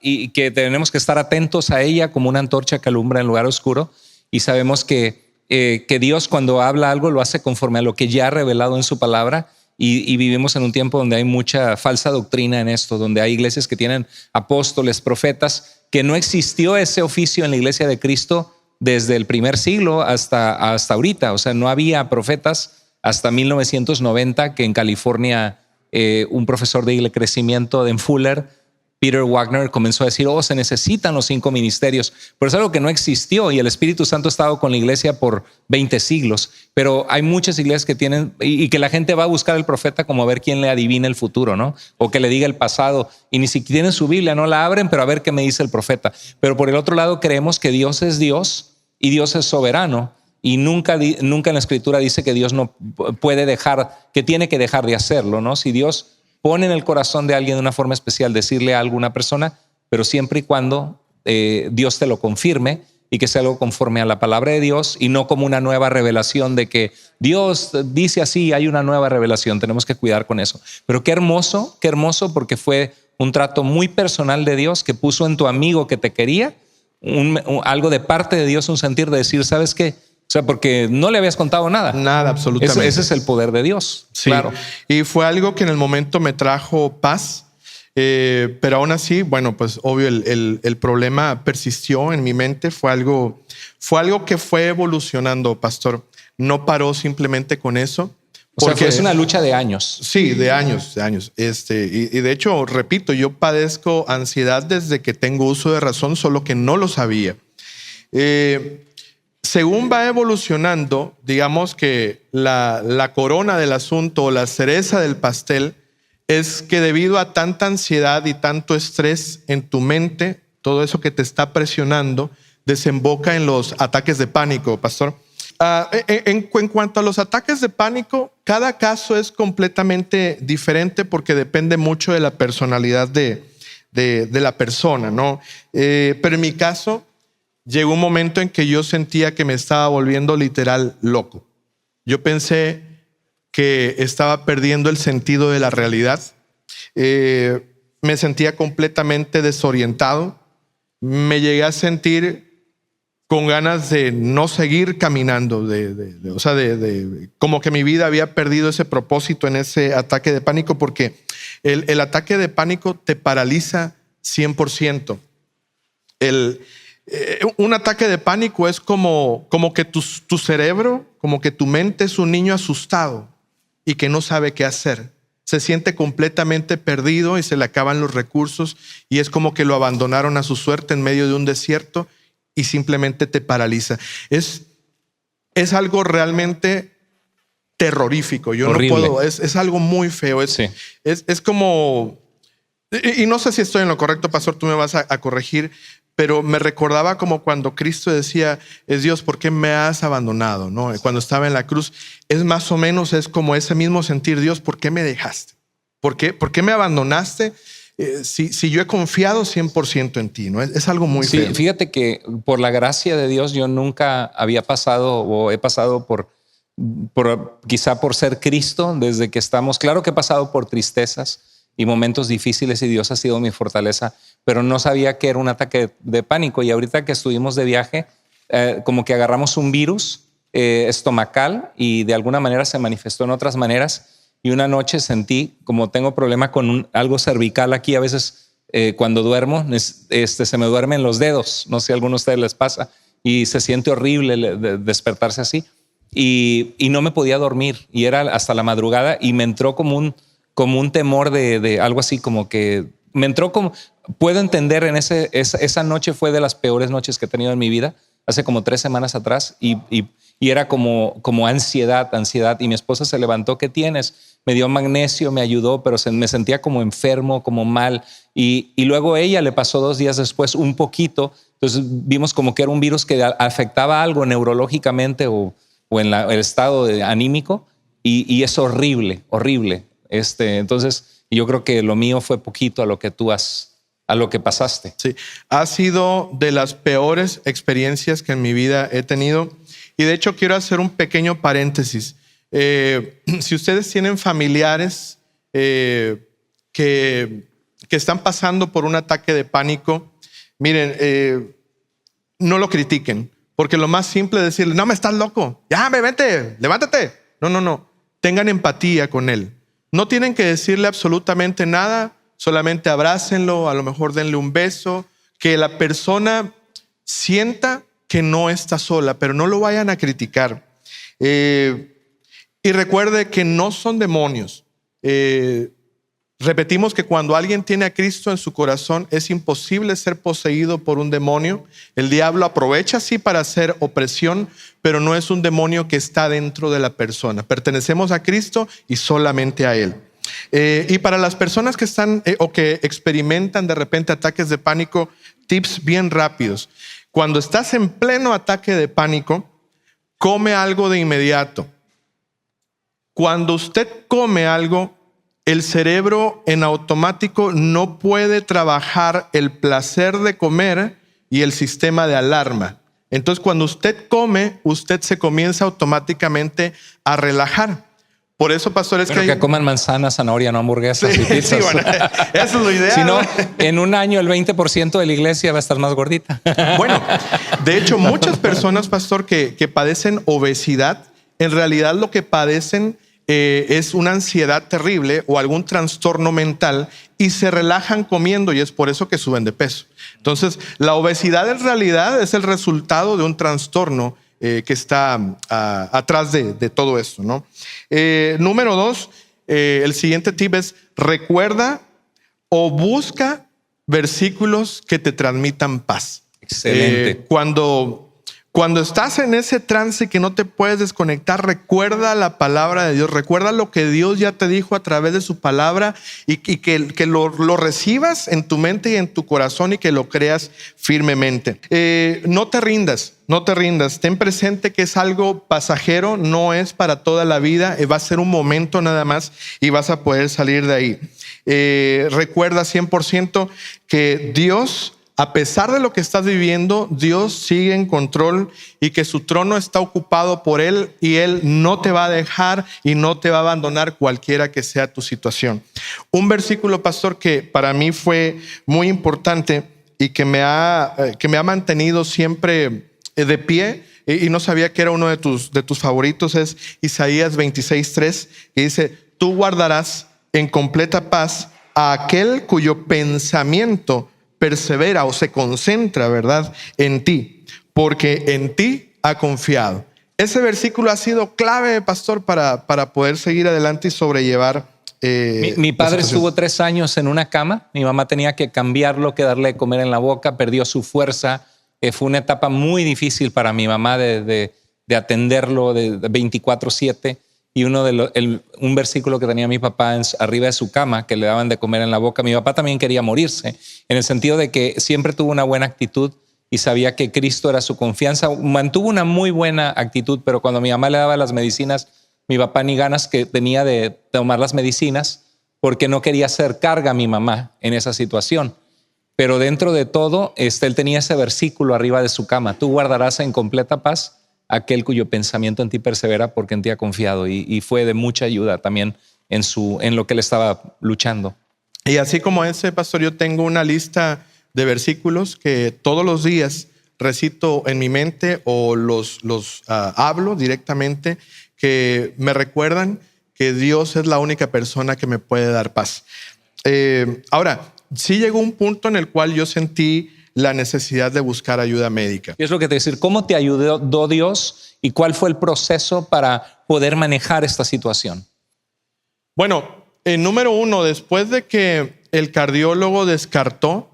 y que tenemos que estar atentos a ella como una antorcha que alumbra en lugar oscuro. Y sabemos que Dios, cuando habla algo, lo hace conforme a lo que ya ha revelado en su palabra. Y vivimos en un tiempo donde hay mucha falsa doctrina en esto, donde hay iglesias que tienen apóstoles, profetas, que no existió ese oficio en la iglesia de Cristo desde el primer siglo hasta ahorita. O sea, no había profetas hasta 1990, que en California un profesor de crecimiento en Fuller, Peter Wagner, comenzó a decir, se necesitan los 5 ministerios, pero es algo que no existió, y el Espíritu Santo ha estado con la iglesia por 20 siglos, pero hay muchas iglesias que tienen, y que la gente va a buscar al profeta como a ver quién le adivina el futuro, ¿no? O que le diga el pasado, y ni siquiera tienen su Biblia, no la abren, pero a ver qué me dice el profeta. Pero por el otro lado creemos que Dios es Dios y Dios es soberano, y nunca en la Escritura dice que Dios no puede dejar, que tiene que dejar de hacerlo, ¿no? Si Dios pone en el corazón de alguien de una forma especial decirle algo a alguna persona, pero siempre y cuando Dios te lo confirme y que sea algo conforme a la palabra de Dios y no como una nueva revelación de que Dios dice así, hay una nueva revelación. Tenemos que cuidar con eso. Pero qué hermoso, porque fue un trato muy personal de Dios que puso en tu amigo que te quería algo de parte de Dios, un sentir de decir, ¿sabes qué? O sea, porque no le habías contado nada. Nada, absolutamente. Ese es el poder de Dios. Sí, claro. Y fue algo que en el momento me trajo paz, pero aún así, bueno, pues obvio el problema persistió en mi mente. Fue algo que fue evolucionando, pastor. No paró simplemente con eso. Porque es una lucha de años. Sí, de años. Y de hecho, repito, yo padezco ansiedad desde que tengo uso de razón, solo que no lo sabía. Según va evolucionando, digamos que la corona del asunto, la cereza del pastel, es que debido a tanta ansiedad y tanto estrés en tu mente, todo eso que te está presionando, desemboca en los ataques de pánico, pastor. En cuanto a los ataques de pánico, cada caso es completamente diferente porque depende mucho de la personalidad de la persona, ¿no? Pero en mi caso, llegó un momento en que yo sentía que me estaba volviendo literal loco. Yo pensé que estaba perdiendo el sentido de la realidad. Me sentía completamente desorientado. Me llegué a sentir con ganas de no seguir caminando, como que mi vida había perdido ese propósito en ese ataque de pánico, porque el ataque de pánico te paraliza 100%. Un ataque de pánico es como que tu cerebro, como que tu mente es un niño asustado y que no sabe qué hacer. Se siente completamente perdido y se le acaban los recursos y es como que lo abandonaron a su suerte en medio de un desierto y simplemente te paraliza. Es algo realmente terrorífico. Yo horrible. No puedo, es algo muy feo. Es como, y no sé si estoy en lo correcto, pastor, tú me vas a corregir, pero me recordaba como cuando Cristo decía, es Dios, ¿por qué me has abandonado? ¿No? Cuando estaba en la cruz, es más o menos, es como ese mismo sentir, Dios, ¿por qué me dejaste? ¿Por qué me abandonaste? Si yo he confiado 100% en ti, ¿no? Es algo muy feo. Fíjate que por la gracia de Dios yo nunca había pasado o he pasado quizá por ser Cristo desde que estamos. Claro que he pasado por tristezas y momentos difíciles y Dios ha sido mi fortaleza, pero no sabía que era un ataque de pánico. Y ahorita que estuvimos de viaje, como que agarramos un virus estomacal y de alguna manera se manifestó en otras maneras. Y una noche sentí, como tengo problema con algo cervical aquí, a veces cuando duermo, se me duermen los dedos. No sé si a alguno de ustedes les pasa. Y se siente horrible despertarse así. Y no me podía dormir. Y era hasta la madrugada y me entró como un temor de algo así como que me entró como, puedo entender esa noche fue de las peores noches que he tenido en mi vida, hace como 3 semanas atrás, y era como ansiedad, y mi esposa se levantó, ¿qué tienes? Me dio magnesio, me ayudó, pero me sentía como enfermo, como mal, y luego ella le pasó 2 días después un poquito, entonces vimos como que era un virus que afectaba algo neurológicamente o en el estado anímico, y es horrible. Entonces yo creo que lo mío fue poquito a lo que pasaste. Sí, ha sido de las peores experiencias que en mi vida he tenido. Y de hecho quiero hacer un pequeño paréntesis. Si ustedes tienen familiares que están pasando por un ataque de pánico, miren, no lo critiquen, porque lo más simple es decirle, no, me estás loco, ya, vente, levántate. No. Tengan empatía con él. No tienen que decirle absolutamente nada, solamente abrácenlo, a lo mejor denle un beso, que la persona sienta que no está sola, pero no lo vayan a criticar. Y recuerde que no son demonios. Repetimos que cuando alguien tiene a Cristo en su corazón es imposible ser poseído por un demonio. El diablo aprovecha sí para hacer opresión, pero no es un demonio que está dentro de la persona. Pertenecemos a Cristo y solamente a Él. Y para las personas que están o que experimentan de repente ataques de pánico, tips bien rápidos. Cuando estás en pleno ataque de pánico, come algo de inmediato. Cuando usted come algo, el cerebro en automático no puede trabajar el placer de comer y el sistema de alarma. Entonces, cuando usted come, usted se comienza automáticamente a relajar. Por eso, pastores, que coman manzana, zanahoria, no hamburguesas y pizzas. Sí, bueno, eso es lo ideal. Si no, en un año el 20% de la iglesia va a estar más gordita. Bueno, de hecho, muchas personas, pastor, que padecen obesidad, en realidad lo que padecen es una ansiedad terrible o algún trastorno mental y se relajan comiendo, y es por eso que suben de peso. Entonces, la obesidad en realidad es el resultado de un trastorno que está atrás de todo esto, ¿no? Número 2, el siguiente tip es: recuerda o busca versículos que te transmitan paz. Excelente. Cuando estás en ese trance que no te puedes desconectar, recuerda la palabra de Dios, recuerda lo que Dios ya te dijo a través de su palabra y que lo recibas en tu mente y en tu corazón y que lo creas firmemente. No te rindas, ten presente que es algo pasajero, no es para toda la vida, va a ser un momento nada más y vas a poder salir de ahí. Recuerda 100% que Dios, a pesar de lo que estás viviendo, Dios sigue en control y que su trono está ocupado por Él y Él no te va a dejar y no te va a abandonar cualquiera que sea tu situación. Un versículo, pastor, que para mí fue muy importante y que me ha mantenido siempre de pie y no sabía que era uno de tus favoritos, es Isaías 26:3, que dice: tú guardarás en completa paz a aquel cuyo pensamiento persevera o se concentra, ¿verdad?, en ti, porque en ti ha confiado. Ese versículo ha sido clave, pastor, para poder seguir adelante y sobrellevar. Mi padre estuvo 3 años en una cama. Mi mamá tenía que cambiarlo, que darle de comer en la boca, perdió su fuerza. Fue una etapa muy difícil para mi mamá de atenderlo de 24/7. Y un versículo que tenía mi papá arriba de su cama, que le daban de comer en la boca. Mi papá también quería morirse, en el sentido de que siempre tuvo una buena actitud y sabía que Cristo era su confianza. Mantuvo una muy buena actitud, pero cuando mi mamá le daba las medicinas, mi papá ni ganas que tenía de tomar las medicinas, porque no quería hacer carga a mi mamá en esa situación. Pero dentro de todo, él tenía ese versículo arriba de su cama: tú guardarás en completa paz aquel cuyo pensamiento en ti persevera, porque en ti ha confiado. Y fue de mucha ayuda también en lo que él estaba luchando. Y así como ese, pastor, yo tengo una lista de versículos que todos los días recito en mi mente o los hablo directamente, que me recuerdan que Dios es la única persona que me puede dar paz. Ahora, sí llegó un punto en el cual yo sentí la necesidad de buscar ayuda médica. Es lo que te decir, ¿cómo te ayudó Dios y cuál fue el proceso para poder manejar esta situación? Bueno, número 1, después de que el cardiólogo descartó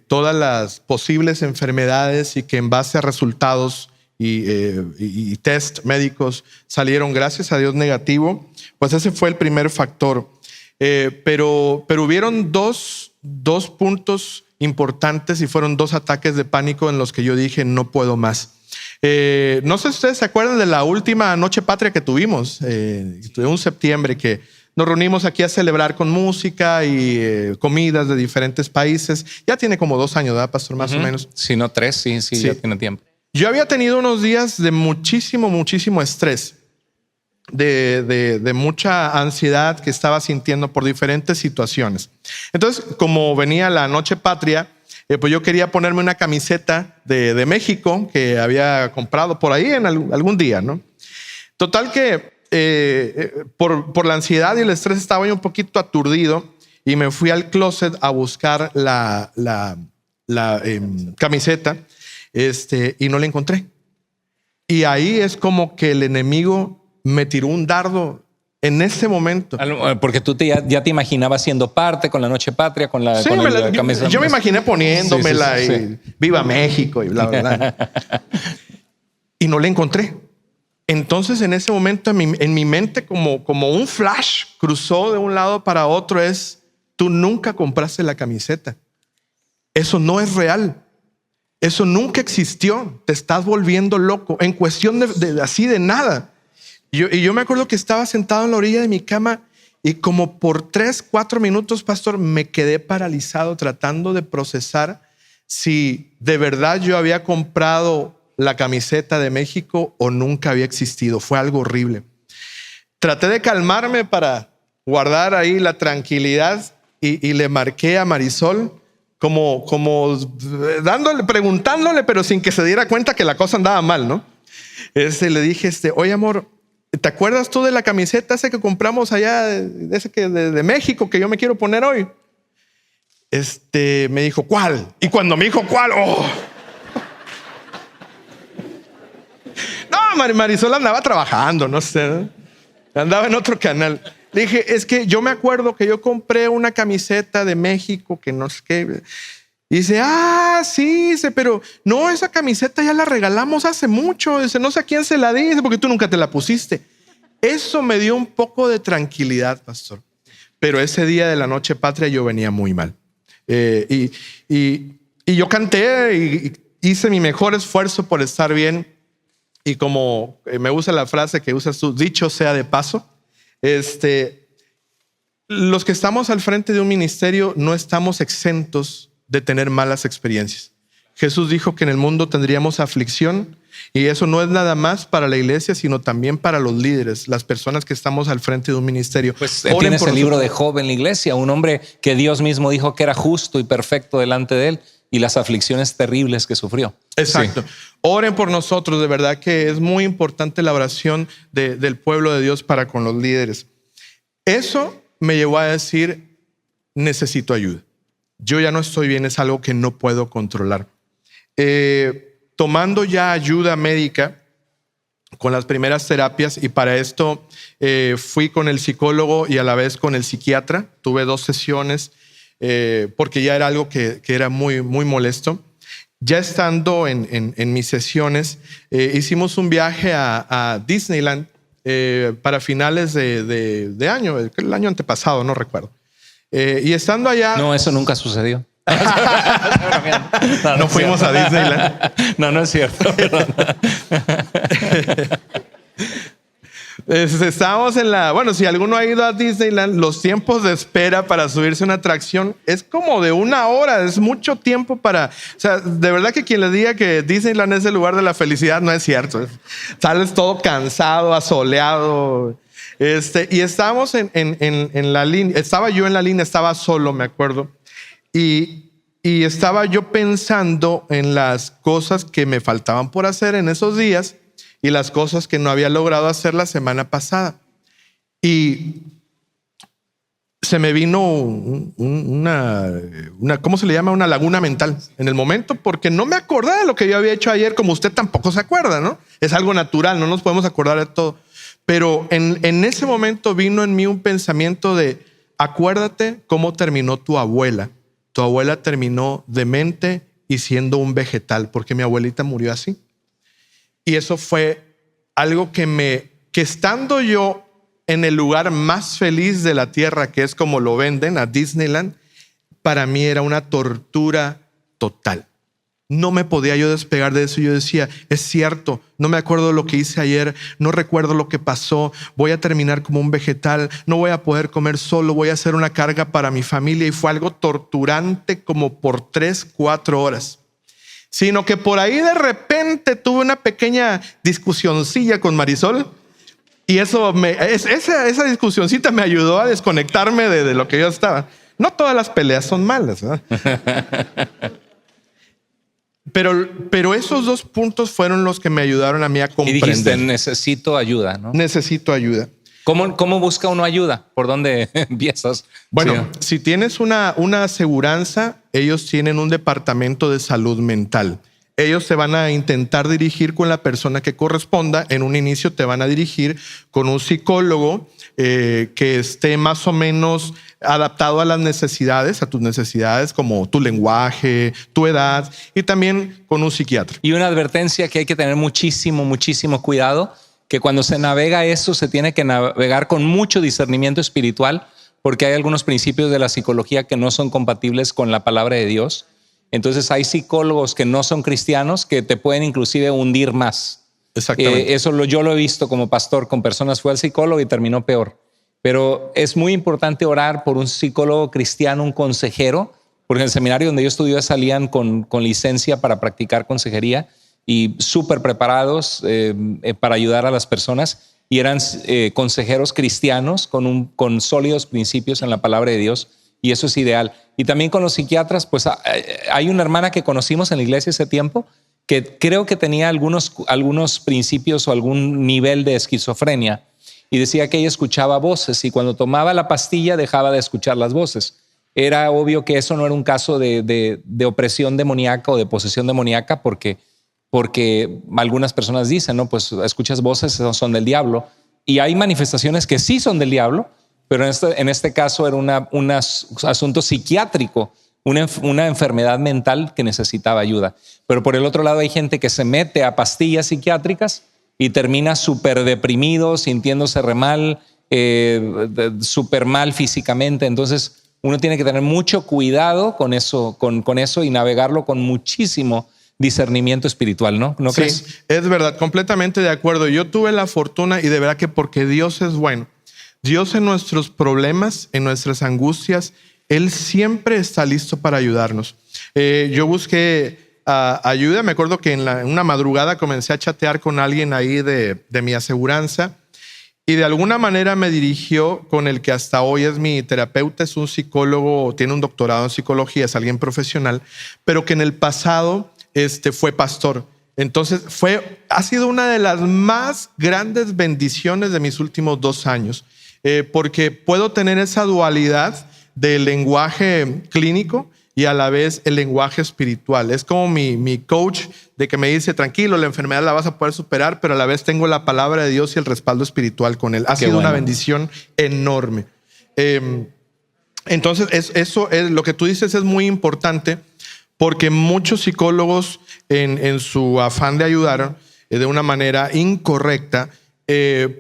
todas las posibles enfermedades y que en base a resultados y test médicos salieron, gracias a Dios, negativo, pues ese fue el primer factor. Pero hubieron dos puntos importantes y fueron 2 ataques de pánico en los que yo dije no puedo más. No sé si ustedes se acuerdan de la última Noche Patria que tuvimos, un septiembre, que nos reunimos aquí a celebrar con música y comidas de diferentes países. Ya tiene como 2 años, ¿verdad, pastor? Más o menos. Si no 3, sí, ya tiene tiempo. Yo había tenido unos días de muchísimo estrés, de mucha ansiedad que estaba sintiendo por diferentes situaciones. Entonces, como venía la Noche Patria, pues yo quería ponerme una camiseta de México que había comprado por ahí en algún día, ¿no? Total que por la ansiedad y el estrés estaba yo un poquito aturdido y me fui al closet a buscar la camiseta y no la encontré. Y ahí es como que el enemigo me tiró un dardo en ese momento. Porque tú ya te imaginabas siendo parte con la Noche Patria, con la camisa. Yo me imaginé poniéndomela y viva México y bla, bla, bla. Y no la encontré. Entonces en ese momento en mi mente como un flash cruzó de un lado para otro tú nunca compraste la camiseta. Eso no es real. Eso nunca existió. Te estás volviendo loco en cuestión de nada. Y yo me acuerdo que estaba sentado en la orilla de mi cama y como por 3-4 minutos, pastor, me quedé paralizado tratando de procesar si de verdad yo había comprado la camiseta de México o nunca había existido. Fue algo horrible. Traté de calmarme para guardar ahí la tranquilidad y le marqué a Marisol como preguntándole, pero sin que se diera cuenta que la cosa andaba mal, ¿no? Le dije, oye, amor, ¿te acuerdas tú de la camiseta esa que compramos allá, de México, que yo me quiero poner hoy? Me dijo, ¿cuál? Y cuando me dijo, ¿cuál? ¡Oh! No, Marisol andaba trabajando, no sé, ¿no? Andaba en otro canal. Le dije, es que yo me acuerdo que yo compré una camiseta de México que no sé qué. Y dice, sí, pero no, esa camiseta ya la regalamos hace mucho. Dice, no sé a quién se la di, porque tú nunca te la pusiste. Eso me dio un poco de tranquilidad, pastor. Pero ese día de la Noche Patria yo venía muy mal. Y yo canté y hice mi mejor esfuerzo por estar bien. Y como me gusta la frase que usas tú, dicho sea de paso, los que estamos al frente de un ministerio no estamos exentos de tener malas experiencias. Jesús dijo que en el mundo tendríamos aflicción y eso no es nada más para la iglesia, sino también para los líderes, las personas que estamos al frente de un ministerio. Pues tienes el libro de Job en la iglesia, un hombre que Dios mismo dijo que era justo y perfecto delante de él y las aflicciones terribles que sufrió. Exacto. Sí. Oren por nosotros, de verdad que es muy importante la oración del pueblo de Dios para con los líderes. Eso me llevó a decir, necesito ayuda. Yo ya no estoy bien, es algo que no puedo controlar. Tomando ya ayuda médica con las primeras terapias, y para esto fui con el psicólogo y a la vez con el psiquiatra. Tuve 2 sesiones porque ya era algo que era muy molesto. Ya estando en mis sesiones, hicimos un viaje a Disneyland para finales de año, el año antepasado, no recuerdo. Y estando allá... No, eso nunca sucedió. No fuimos a Disneyland. No es cierto. Estábamos bueno, si alguno ha ido a Disneyland, los tiempos de espera para subirse a una atracción es como de 1 hora, es mucho tiempo o sea, de verdad que quien le diga que Disneyland es el lugar de la felicidad no es cierto. Sales todo cansado, asoleado. Y estábamos en la línea, estaba yo en la línea, estaba solo, me acuerdo. Y estaba yo pensando en las cosas que me faltaban por hacer en esos días y las cosas que no había logrado hacer la semana pasada. Y se me vino ¿cómo se le llama? Una laguna mental en el momento, porque no me acordaba de lo que yo había hecho ayer, como usted tampoco se acuerda, ¿no? Es algo natural, no nos podemos acordar de todo. Pero en ese momento vino en mí un pensamiento de acuérdate cómo terminó tu abuela. Tu abuela terminó demente y siendo un vegetal, porque mi abuelita murió así. Y eso fue algo que estando yo en el lugar más feliz de la tierra, que es como lo venden a Disneyland, para mí era una tortura total. No me podía yo despegar de eso. Yo decía, es cierto, no me acuerdo de lo que hice ayer, no recuerdo lo que pasó, voy a terminar como un vegetal, no voy a poder comer solo, voy a ser una carga para mi familia. Y fue algo torturante como por 3-4 horas. Sino que por ahí de repente tuve una pequeña discusioncilla con Marisol. Y esa discusioncita me ayudó a desconectarme de lo que yo estaba. No todas las peleas son malas, ¿verdad? Pero esos 2 puntos fueron los que me ayudaron a mí a comprender. Y dijiste, necesito ayuda, ¿no? Necesito ayuda. ¿Cómo busca uno ayuda? ¿Por dónde empiezas? Bueno, si tienes una aseguranza, ellos tienen un departamento de salud mental. Ellos se van a intentar dirigir con la persona que corresponda. En un inicio te van a dirigir con un psicólogo que esté más o menos adaptado a las necesidades, a tus necesidades como tu lenguaje, tu edad, y también con un psiquiatra. Y una advertencia que hay que tener muchísimo cuidado, que cuando se navega eso se tiene que navegar con mucho discernimiento espiritual, porque hay algunos principios de la psicología que no son compatibles con la palabra de Dios. Entonces hay psicólogos que no son cristianos que te pueden inclusive hundir más. Exactamente. Yo lo he visto como pastor con personas. Fue al psicólogo y terminó peor. Pero es muy importante orar por un psicólogo cristiano, un consejero, porque en el seminario donde yo estudié salían con licencia para practicar consejería y súper preparados para ayudar a las personas, y eran consejeros cristianos con sólidos principios en la palabra de Dios. Y eso es ideal. Y también con los psiquiatras, pues hay una hermana que conocimos en la iglesia ese tiempo que creo que tenía algunos principios o algún nivel de esquizofrenia, y decía que ella escuchaba voces y cuando tomaba la pastilla dejaba de escuchar las voces. Era obvio que eso no era un caso de opresión demoníaca o de posesión demoníaca, porque algunas personas dicen, no, pues escuchas voces, son del diablo. Y hay manifestaciones que sí son del diablo, pero en este caso era un asunto psiquiátrico, una enfermedad mental que necesitaba ayuda. Pero por el otro lado hay gente que se mete a pastillas psiquiátricas y termina súper deprimido, sintiéndose re mal, súper mal físicamente. Entonces uno tiene que tener mucho cuidado con eso y navegarlo con muchísimo discernimiento espiritual, ¿no? ¿No crees? Sí, es verdad, completamente de acuerdo. Yo tuve la fortuna, y de verdad que porque Dios es bueno, Dios en nuestros problemas, en nuestras angustias, Él siempre está listo para ayudarnos. Yo busqué ayuda. Me acuerdo que en una madrugada comencé a chatear con alguien ahí de mi aseguranza, y de alguna manera me dirigió con el que hasta hoy es mi terapeuta. Es un psicólogo, tiene un doctorado en psicología, es alguien profesional, pero que en el pasado fue pastor. Entonces ha sido una de las más grandes bendiciones de mis últimos 2 años. Porque puedo tener esa dualidad del lenguaje clínico y a la vez el lenguaje espiritual. Es como mi coach, de que me dice, tranquilo, la enfermedad la vas a poder superar, pero a la vez tengo la palabra de Dios y el respaldo espiritual con él. Ha sido una bendición enorme. Entonces eso es lo que tú dices, es muy importante, porque muchos psicólogos en su afán de ayudar de una manera incorrecta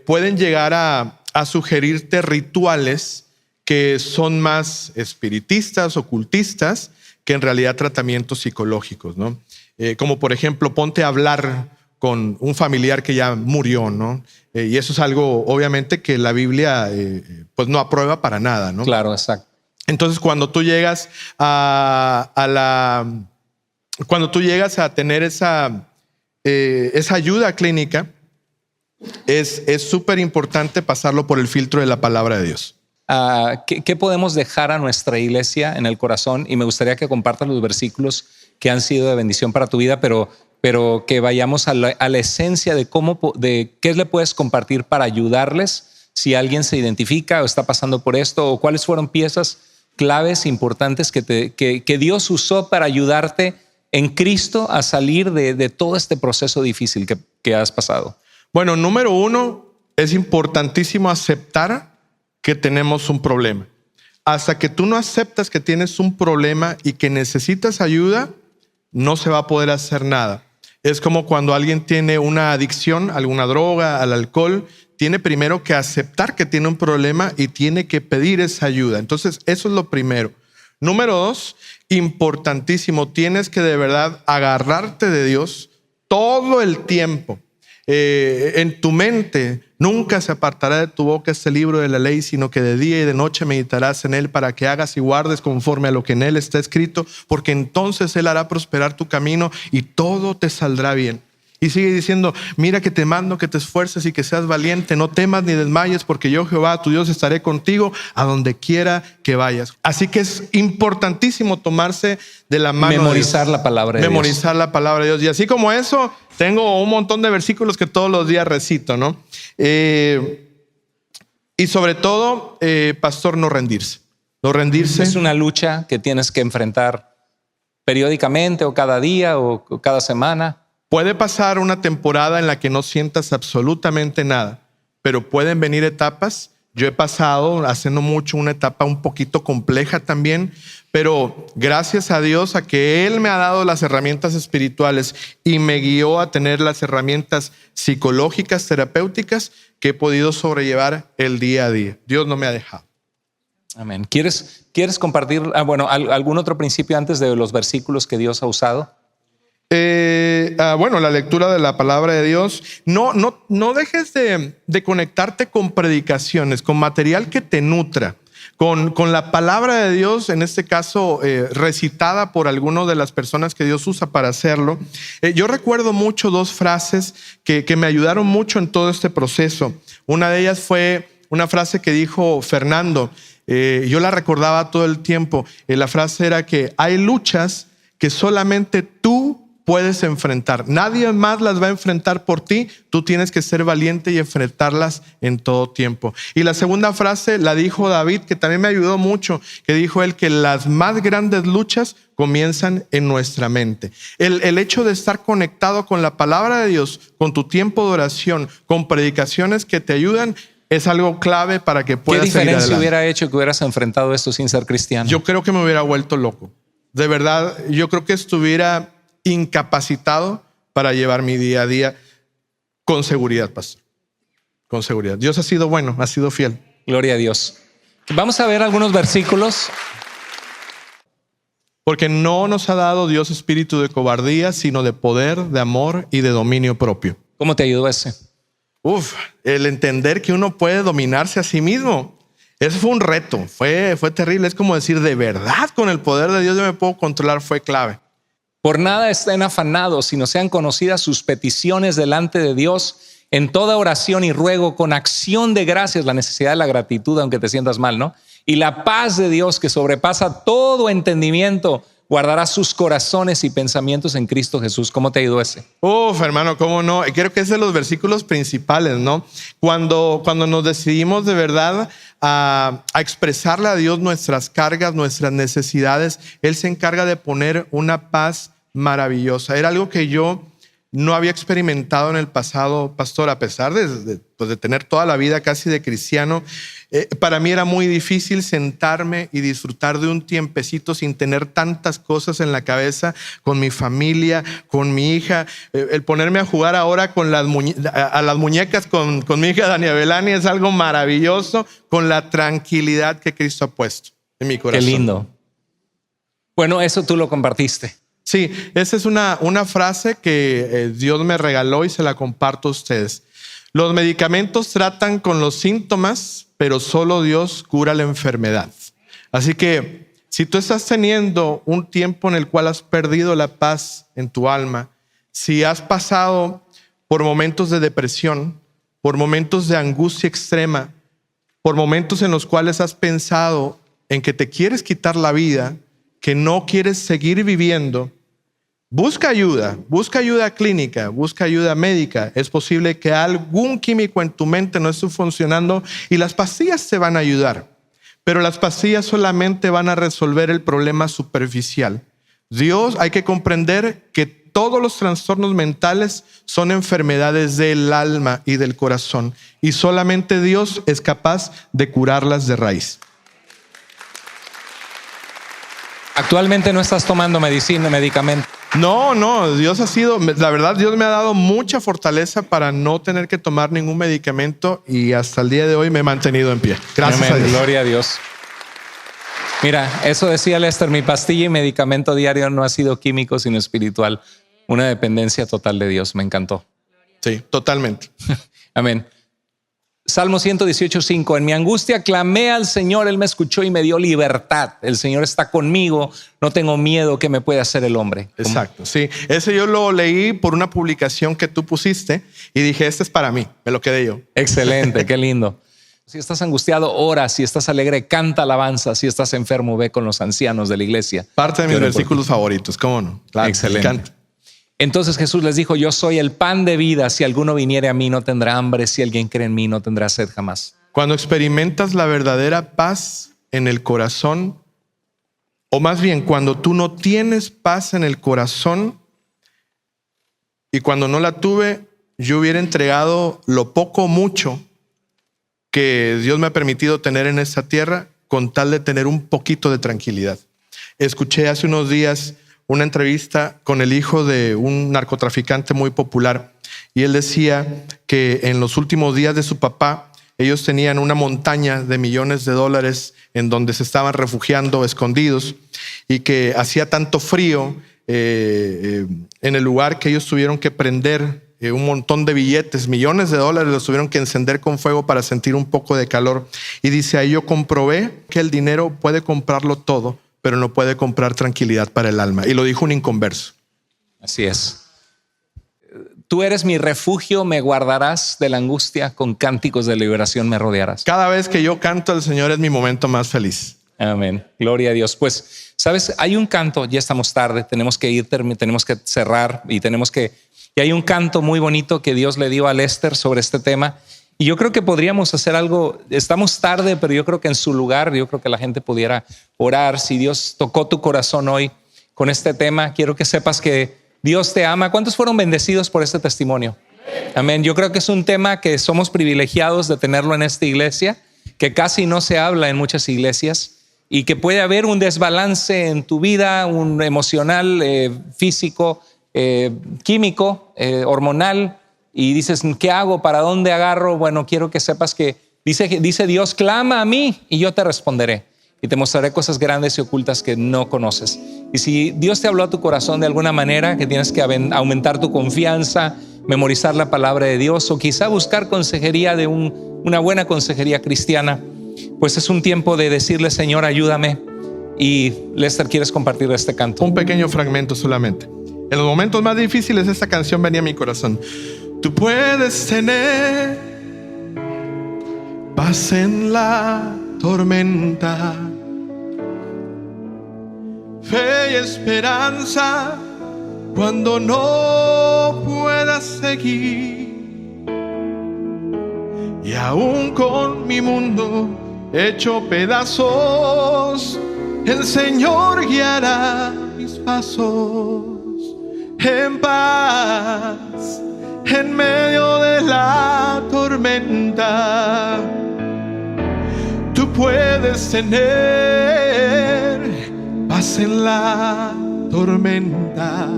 pueden llegar a sugerirte rituales que son más espiritistas, ocultistas, que en realidad tratamientos psicológicos, ¿no? Como por ejemplo, ponte a hablar con un familiar que ya murió, ¿no? Y eso es algo obviamente que la Biblia pues no aprueba para nada, ¿no? Claro, exacto. Entonces cuando tú llegas cuando tú llegas a tener esa ayuda clínica, es súper importante pasarlo por el filtro de la palabra de Dios. ¿Qué podemos dejar a nuestra iglesia en el corazón? Y me gustaría que compartas los versículos que han sido de bendición para tu vida, pero que vayamos a la esencia de qué le puedes compartir para ayudarles si alguien se identifica o está pasando por esto, o cuáles fueron piezas claves importantes que Dios usó para ayudarte en Cristo a salir de todo este proceso difícil que has pasado. Bueno, número 1, es importantísimo aceptar que tenemos un problema. hasta que tú no aceptas que tienes un problema y que necesitas ayuda, no se va a poder hacer nada. Es como cuando alguien tiene una adicción a alguna droga, al alcohol, tiene primero que aceptar que tiene un problema y tiene que pedir esa ayuda. Entonces, eso es lo primero. Número 2, importantísimo, tienes que de verdad agarrarte de Dios todo el tiempo. En tu mente nunca se apartará de tu boca este libro de la ley, sino que de día y de noche meditarás en él para que hagas y guardes conforme a lo que en él está escrito, porque entonces él hará prosperar tu camino y todo te saldrá bien. Y sigue diciendo, mira que te mando que te esfuerces y que seas valiente, no temas ni desmayes, porque yo Jehová tu Dios estaré contigo a donde quiera que vayas. Así que es importantísimo tomarse de la mano memorizar de Dios. La palabra de Dios. Memorizar la palabra de Dios. Y así como eso, tengo un montón de versículos que todos los días recito, ¿no? Y sobre todo, pastor, no rendirse. No rendirse. Es una lucha que tienes que enfrentar periódicamente o cada día o cada semana. Puede pasar una temporada en la que no sientas absolutamente nada, pero pueden venir etapas. Yo he pasado hace no mucho una etapa un poquito compleja también, pero gracias a Dios a que Él me ha dado las herramientas espirituales y me guió a tener las herramientas psicológicas, terapéuticas, que he podido sobrellevar el día a día. Dios no me ha dejado. Amén. ¿Quieres compartir algún otro principio antes de los versículos que Dios ha usado? Bueno, la lectura de la palabra de Dios. No dejes de conectarte con predicaciones, con material que te nutra, con la palabra de Dios, en este caso recitada por alguna de las personas que Dios usa para hacerlo. Yo recuerdo mucho dos frases que me ayudaron mucho en todo este proceso. Una de ellas fue una frase que dijo Fernando. Yo la recordaba todo el tiempo. La frase era que hay luchas que solamente tú puedes enfrentar. Nadie más las va a enfrentar por ti. Tú tienes que ser valiente y enfrentarlas en todo tiempo. Y la segunda frase la dijo David, que también me ayudó mucho, que dijo él que las más grandes luchas comienzan en nuestra mente. El hecho de estar conectado con la palabra de Dios, con tu tiempo de oración, con predicaciones que te ayudan, es algo clave para que puedas seguir adelante. ¿Qué diferencia hubiera hecho que hubieras enfrentado esto sin ser cristiano? Yo creo que me hubiera vuelto loco. De verdad, yo creo que estuviera incapacitado para llevar mi día a día con seguridad, pastor. Con seguridad. Dios ha sido bueno, ha sido fiel. Gloria a Dios. Vamos a ver algunos versículos. Porque no nos ha dado Dios espíritu de cobardía, sino de poder, de amor y de dominio propio. ¿Cómo te ayudó ese? El entender que uno puede dominarse a sí mismo. Eso fue un reto, fue terrible. Es como decir, de verdad, con el poder de Dios yo me puedo controlar, fue clave. Por nada estén afanados, sino sean conocidas sus peticiones delante de Dios en toda oración y ruego con acción de gracias, la necesidad de la gratitud, aunque te sientas mal, ¿no? Y la paz de Dios que sobrepasa todo entendimiento, guardará sus corazones y pensamientos en Cristo Jesús. ¿Cómo te ayudó ese? Hermano, ¿cómo no? Creo que es de los versículos principales, ¿no? Cuando nos decidimos de verdad a expresarle a Dios nuestras cargas, nuestras necesidades, Él se encarga de poner una paz maravillosa. Era algo que yo no había experimentado en el pasado, pastor, a pesar de tener toda la vida casi de cristiano. Para mí era muy difícil sentarme y disfrutar de un tiempecito sin tener tantas cosas en la cabeza, con mi familia, con mi hija. El ponerme a jugar ahora con las muñecas con mi hija Dania Belani es algo maravilloso, con la tranquilidad que Cristo ha puesto en mi corazón. Qué lindo. Bueno, eso tú lo compartiste. Sí, esa es una frase que Dios me regaló y se la comparto a ustedes. Los medicamentos tratan con los síntomas, pero solo Dios cura la enfermedad. Así que si tú estás teniendo un tiempo en el cual has perdido la paz en tu alma, si has pasado por momentos de depresión, por momentos de angustia extrema, por momentos en los cuales has pensado en que te quieres quitar la vida, que no quieres seguir viviendo, busca ayuda clínica, busca ayuda médica. Es posible que algún químico en tu mente no esté funcionando y las pastillas te van a ayudar, pero las pastillas solamente van a resolver el problema superficial. Hay que comprender que todos los trastornos mentales son enfermedades del alma y del corazón y solamente Dios es capaz de curarlas de raíz. Actualmente no estás tomando medicamento. No, Dios ha sido, la verdad, Dios me ha dado mucha fortaleza para no tener que tomar ningún medicamento y hasta el día de hoy me he mantenido en pie. Gracias Amén. a Dios. Gloria a Dios. Mira, eso decía Lester, mi pastilla y medicamento diario no ha sido químico sino espiritual. Una dependencia total de Dios, me encantó. Sí, totalmente. Amén. Salmo 118:5. En mi angustia clamé al Señor, Él me escuchó y me dio libertad. El Señor está conmigo, no tengo miedo. ¿Qué me puede hacer el hombre? Exacto, sí. Ese yo lo leí por una publicación que tú pusiste y dije, este es para mí, me lo quedé yo. Excelente, qué lindo. Si estás angustiado, ora. Si estás alegre, canta alabanza. Si estás enfermo, ve con los ancianos de la iglesia. Parte de mis versículos favoritos, ¿cómo no? Claro, excelente. Entonces Jesús les dijo, yo soy el pan de vida. Si alguno viniere a mí, no tendrá hambre. Si alguien cree en mí, no tendrá sed jamás. Cuando experimentas la verdadera paz en el corazón, o más bien cuando tú no tienes paz en el corazón, y cuando no la tuve, yo hubiera entregado lo poco o mucho que Dios me ha permitido tener en esta tierra con tal de tener un poquito de tranquilidad. Escuché hace unos días una entrevista con el hijo de un narcotraficante muy popular y él decía que en los últimos días de su papá ellos tenían una montaña de millones de dólares en donde se estaban refugiando escondidos y que hacía tanto frío en el lugar que ellos tuvieron que prender un montón de billetes, millones de dólares los tuvieron que encender con fuego para sentir un poco de calor. Y dice, ahí yo comprobé que el dinero puede comprarlo todo, pero no puede comprar tranquilidad para el alma. Y lo dijo un inconverso. Así es. Tú eres mi refugio, me guardarás de la angustia, con cánticos de liberación me rodearás. Cada vez que yo canto al Señor es mi momento más feliz. Amén. Gloria a Dios. Pues, ¿sabes? Hay un canto, ya estamos tarde, tenemos que ir, tenemos que cerrar y hay un canto muy bonito que Dios le dio a Lester sobre este tema. Y yo creo que podríamos hacer algo, estamos tarde, pero yo creo que en su lugar, yo creo que la gente pudiera orar. Si Dios tocó tu corazón hoy con este tema, quiero que sepas que Dios te ama. ¿Cuántos fueron bendecidos por este testimonio? Amén. Yo creo que es un tema que somos privilegiados de tenerlo en esta iglesia, que casi no se habla en muchas iglesias y que puede haber un desbalance en tu vida, un emocional, físico, químico, hormonal. Y dices, ¿qué hago? ¿Para dónde agarro? Bueno, quiero que sepas que dice Dios, clama a mí y yo te responderé. Y te mostraré cosas grandes y ocultas que no conoces. Y si Dios te habló a tu corazón de alguna manera, que tienes que aumentar tu confianza, memorizar la palabra de Dios o quizá buscar consejería de una buena consejería cristiana, pues es un tiempo de decirle, Señor, ayúdame. Y Lester, ¿quieres compartir este canto? Un pequeño fragmento solamente. En los momentos más difíciles esta canción venía a mi corazón. Tú puedes tener paz en la tormenta, fe y esperanza cuando no puedas seguir. Y aún con mi mundo hecho pedazos, el Señor guiará mis pasos en paz. En medio de la tormenta, tú puedes tener paz en la tormenta,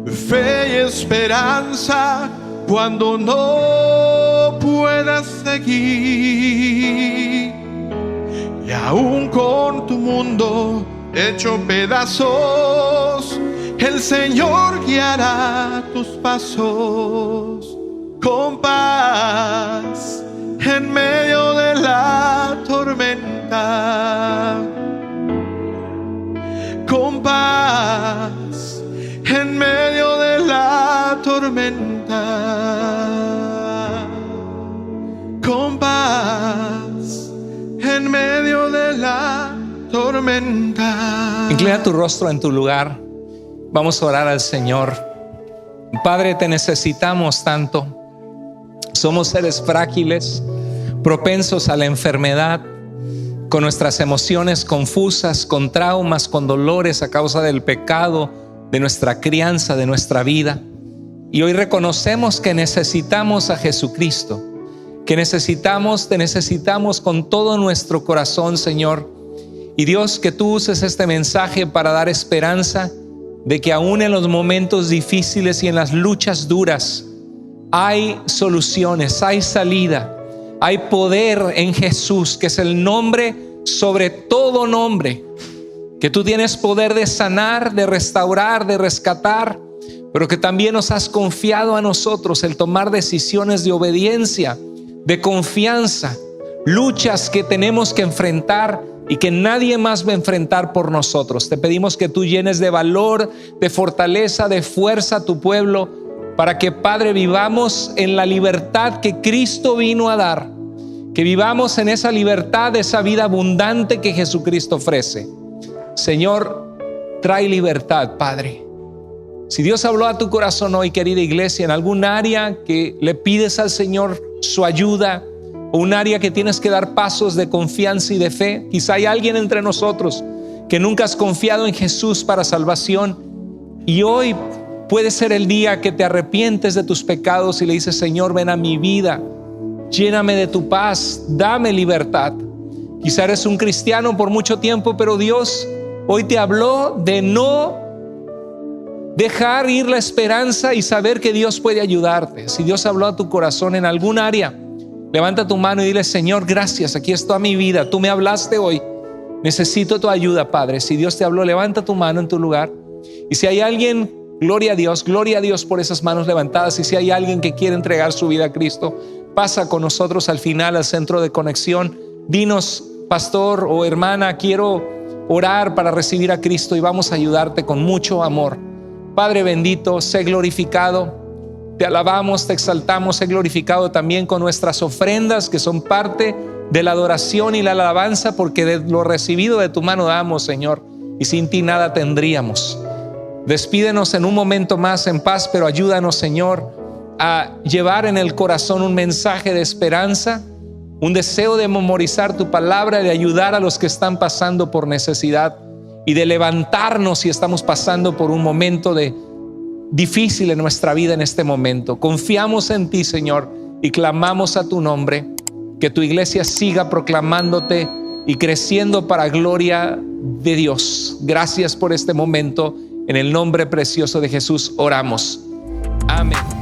fe y esperanza cuando no puedas seguir. Y aún con tu mundo hecho pedazos, el Señor guiará tus pasos con paz en medio de la tormenta, con paz en medio de la tormenta, con paz en medio de la tormenta. Inclina tu rostro en tu lugar. Vamos a orar al Señor. Padre, te necesitamos tanto. Somos seres frágiles, propensos a la enfermedad, con nuestras emociones confusas, con traumas, con dolores a causa del pecado, de nuestra crianza, de nuestra vida. Y hoy reconocemos que necesitamos a Jesucristo, que te necesitamos con todo nuestro corazón, Señor. Y Dios, que tú uses este mensaje para dar esperanza de que aún en los momentos difíciles y en las luchas duras hay soluciones, hay salida, hay poder en Jesús, que es el nombre sobre todo nombre, que tú tienes poder de sanar, de restaurar, de rescatar, pero que también nos has confiado a nosotros el tomar decisiones de obediencia, de confianza, luchas que tenemos que enfrentar y que nadie más va a enfrentar por nosotros. Te pedimos que tú llenes de valor, de fortaleza, de fuerza a tu pueblo, para que, Padre, vivamos en la libertad que Cristo vino a dar, que vivamos en esa libertad, esa vida abundante que Jesucristo ofrece. Señor, trae libertad, Padre. Si Dios habló a tu corazón hoy, querida iglesia, en algún área que le pides al Señor su ayuda, o un área que tienes que dar pasos de confianza y de fe, quizá hay alguien entre nosotros que nunca has confiado en Jesús para salvación, y hoy puede ser el día que te arrepientes de tus pecados y le dices: Señor, ven a mi vida, lléname de tu paz, dame libertad. Quizá eres un cristiano por mucho tiempo, pero Dios hoy te habló de no dejar ir la esperanza y saber que Dios puede ayudarte. Si Dios habló a tu corazón en algún área, levanta tu mano y dile: Señor, gracias, aquí está mi vida, tú me hablaste hoy, necesito tu ayuda, Padre. Si Dios te habló, levanta tu mano en tu lugar. Y si hay alguien, gloria a Dios por esas manos levantadas. Y si hay alguien que quiere entregar su vida a Cristo, pasa con nosotros al final al centro de conexión. Dinos: pastor o hermana, quiero orar para recibir a Cristo, y vamos a ayudarte con mucho amor. Padre bendito, sé glorificado. Te alabamos, te exaltamos, sé glorificado también con nuestras ofrendas, que son parte de la adoración y la alabanza, porque de lo recibido de tu mano damos, Señor, y sin ti nada tendríamos. Despídenos en un momento más en paz, pero ayúdanos, Señor, a llevar en el corazón un mensaje de esperanza, un deseo de memorizar tu palabra, de ayudar a los que están pasando por necesidad y de levantarnos si estamos pasando por un momento difícil en nuestra vida en este momento. Confiamos en ti, Señor, y clamamos a tu nombre, que tu iglesia siga proclamándote y creciendo para gloria de Dios. Gracias por este momento. En el nombre precioso de Jesús oramos. Amén.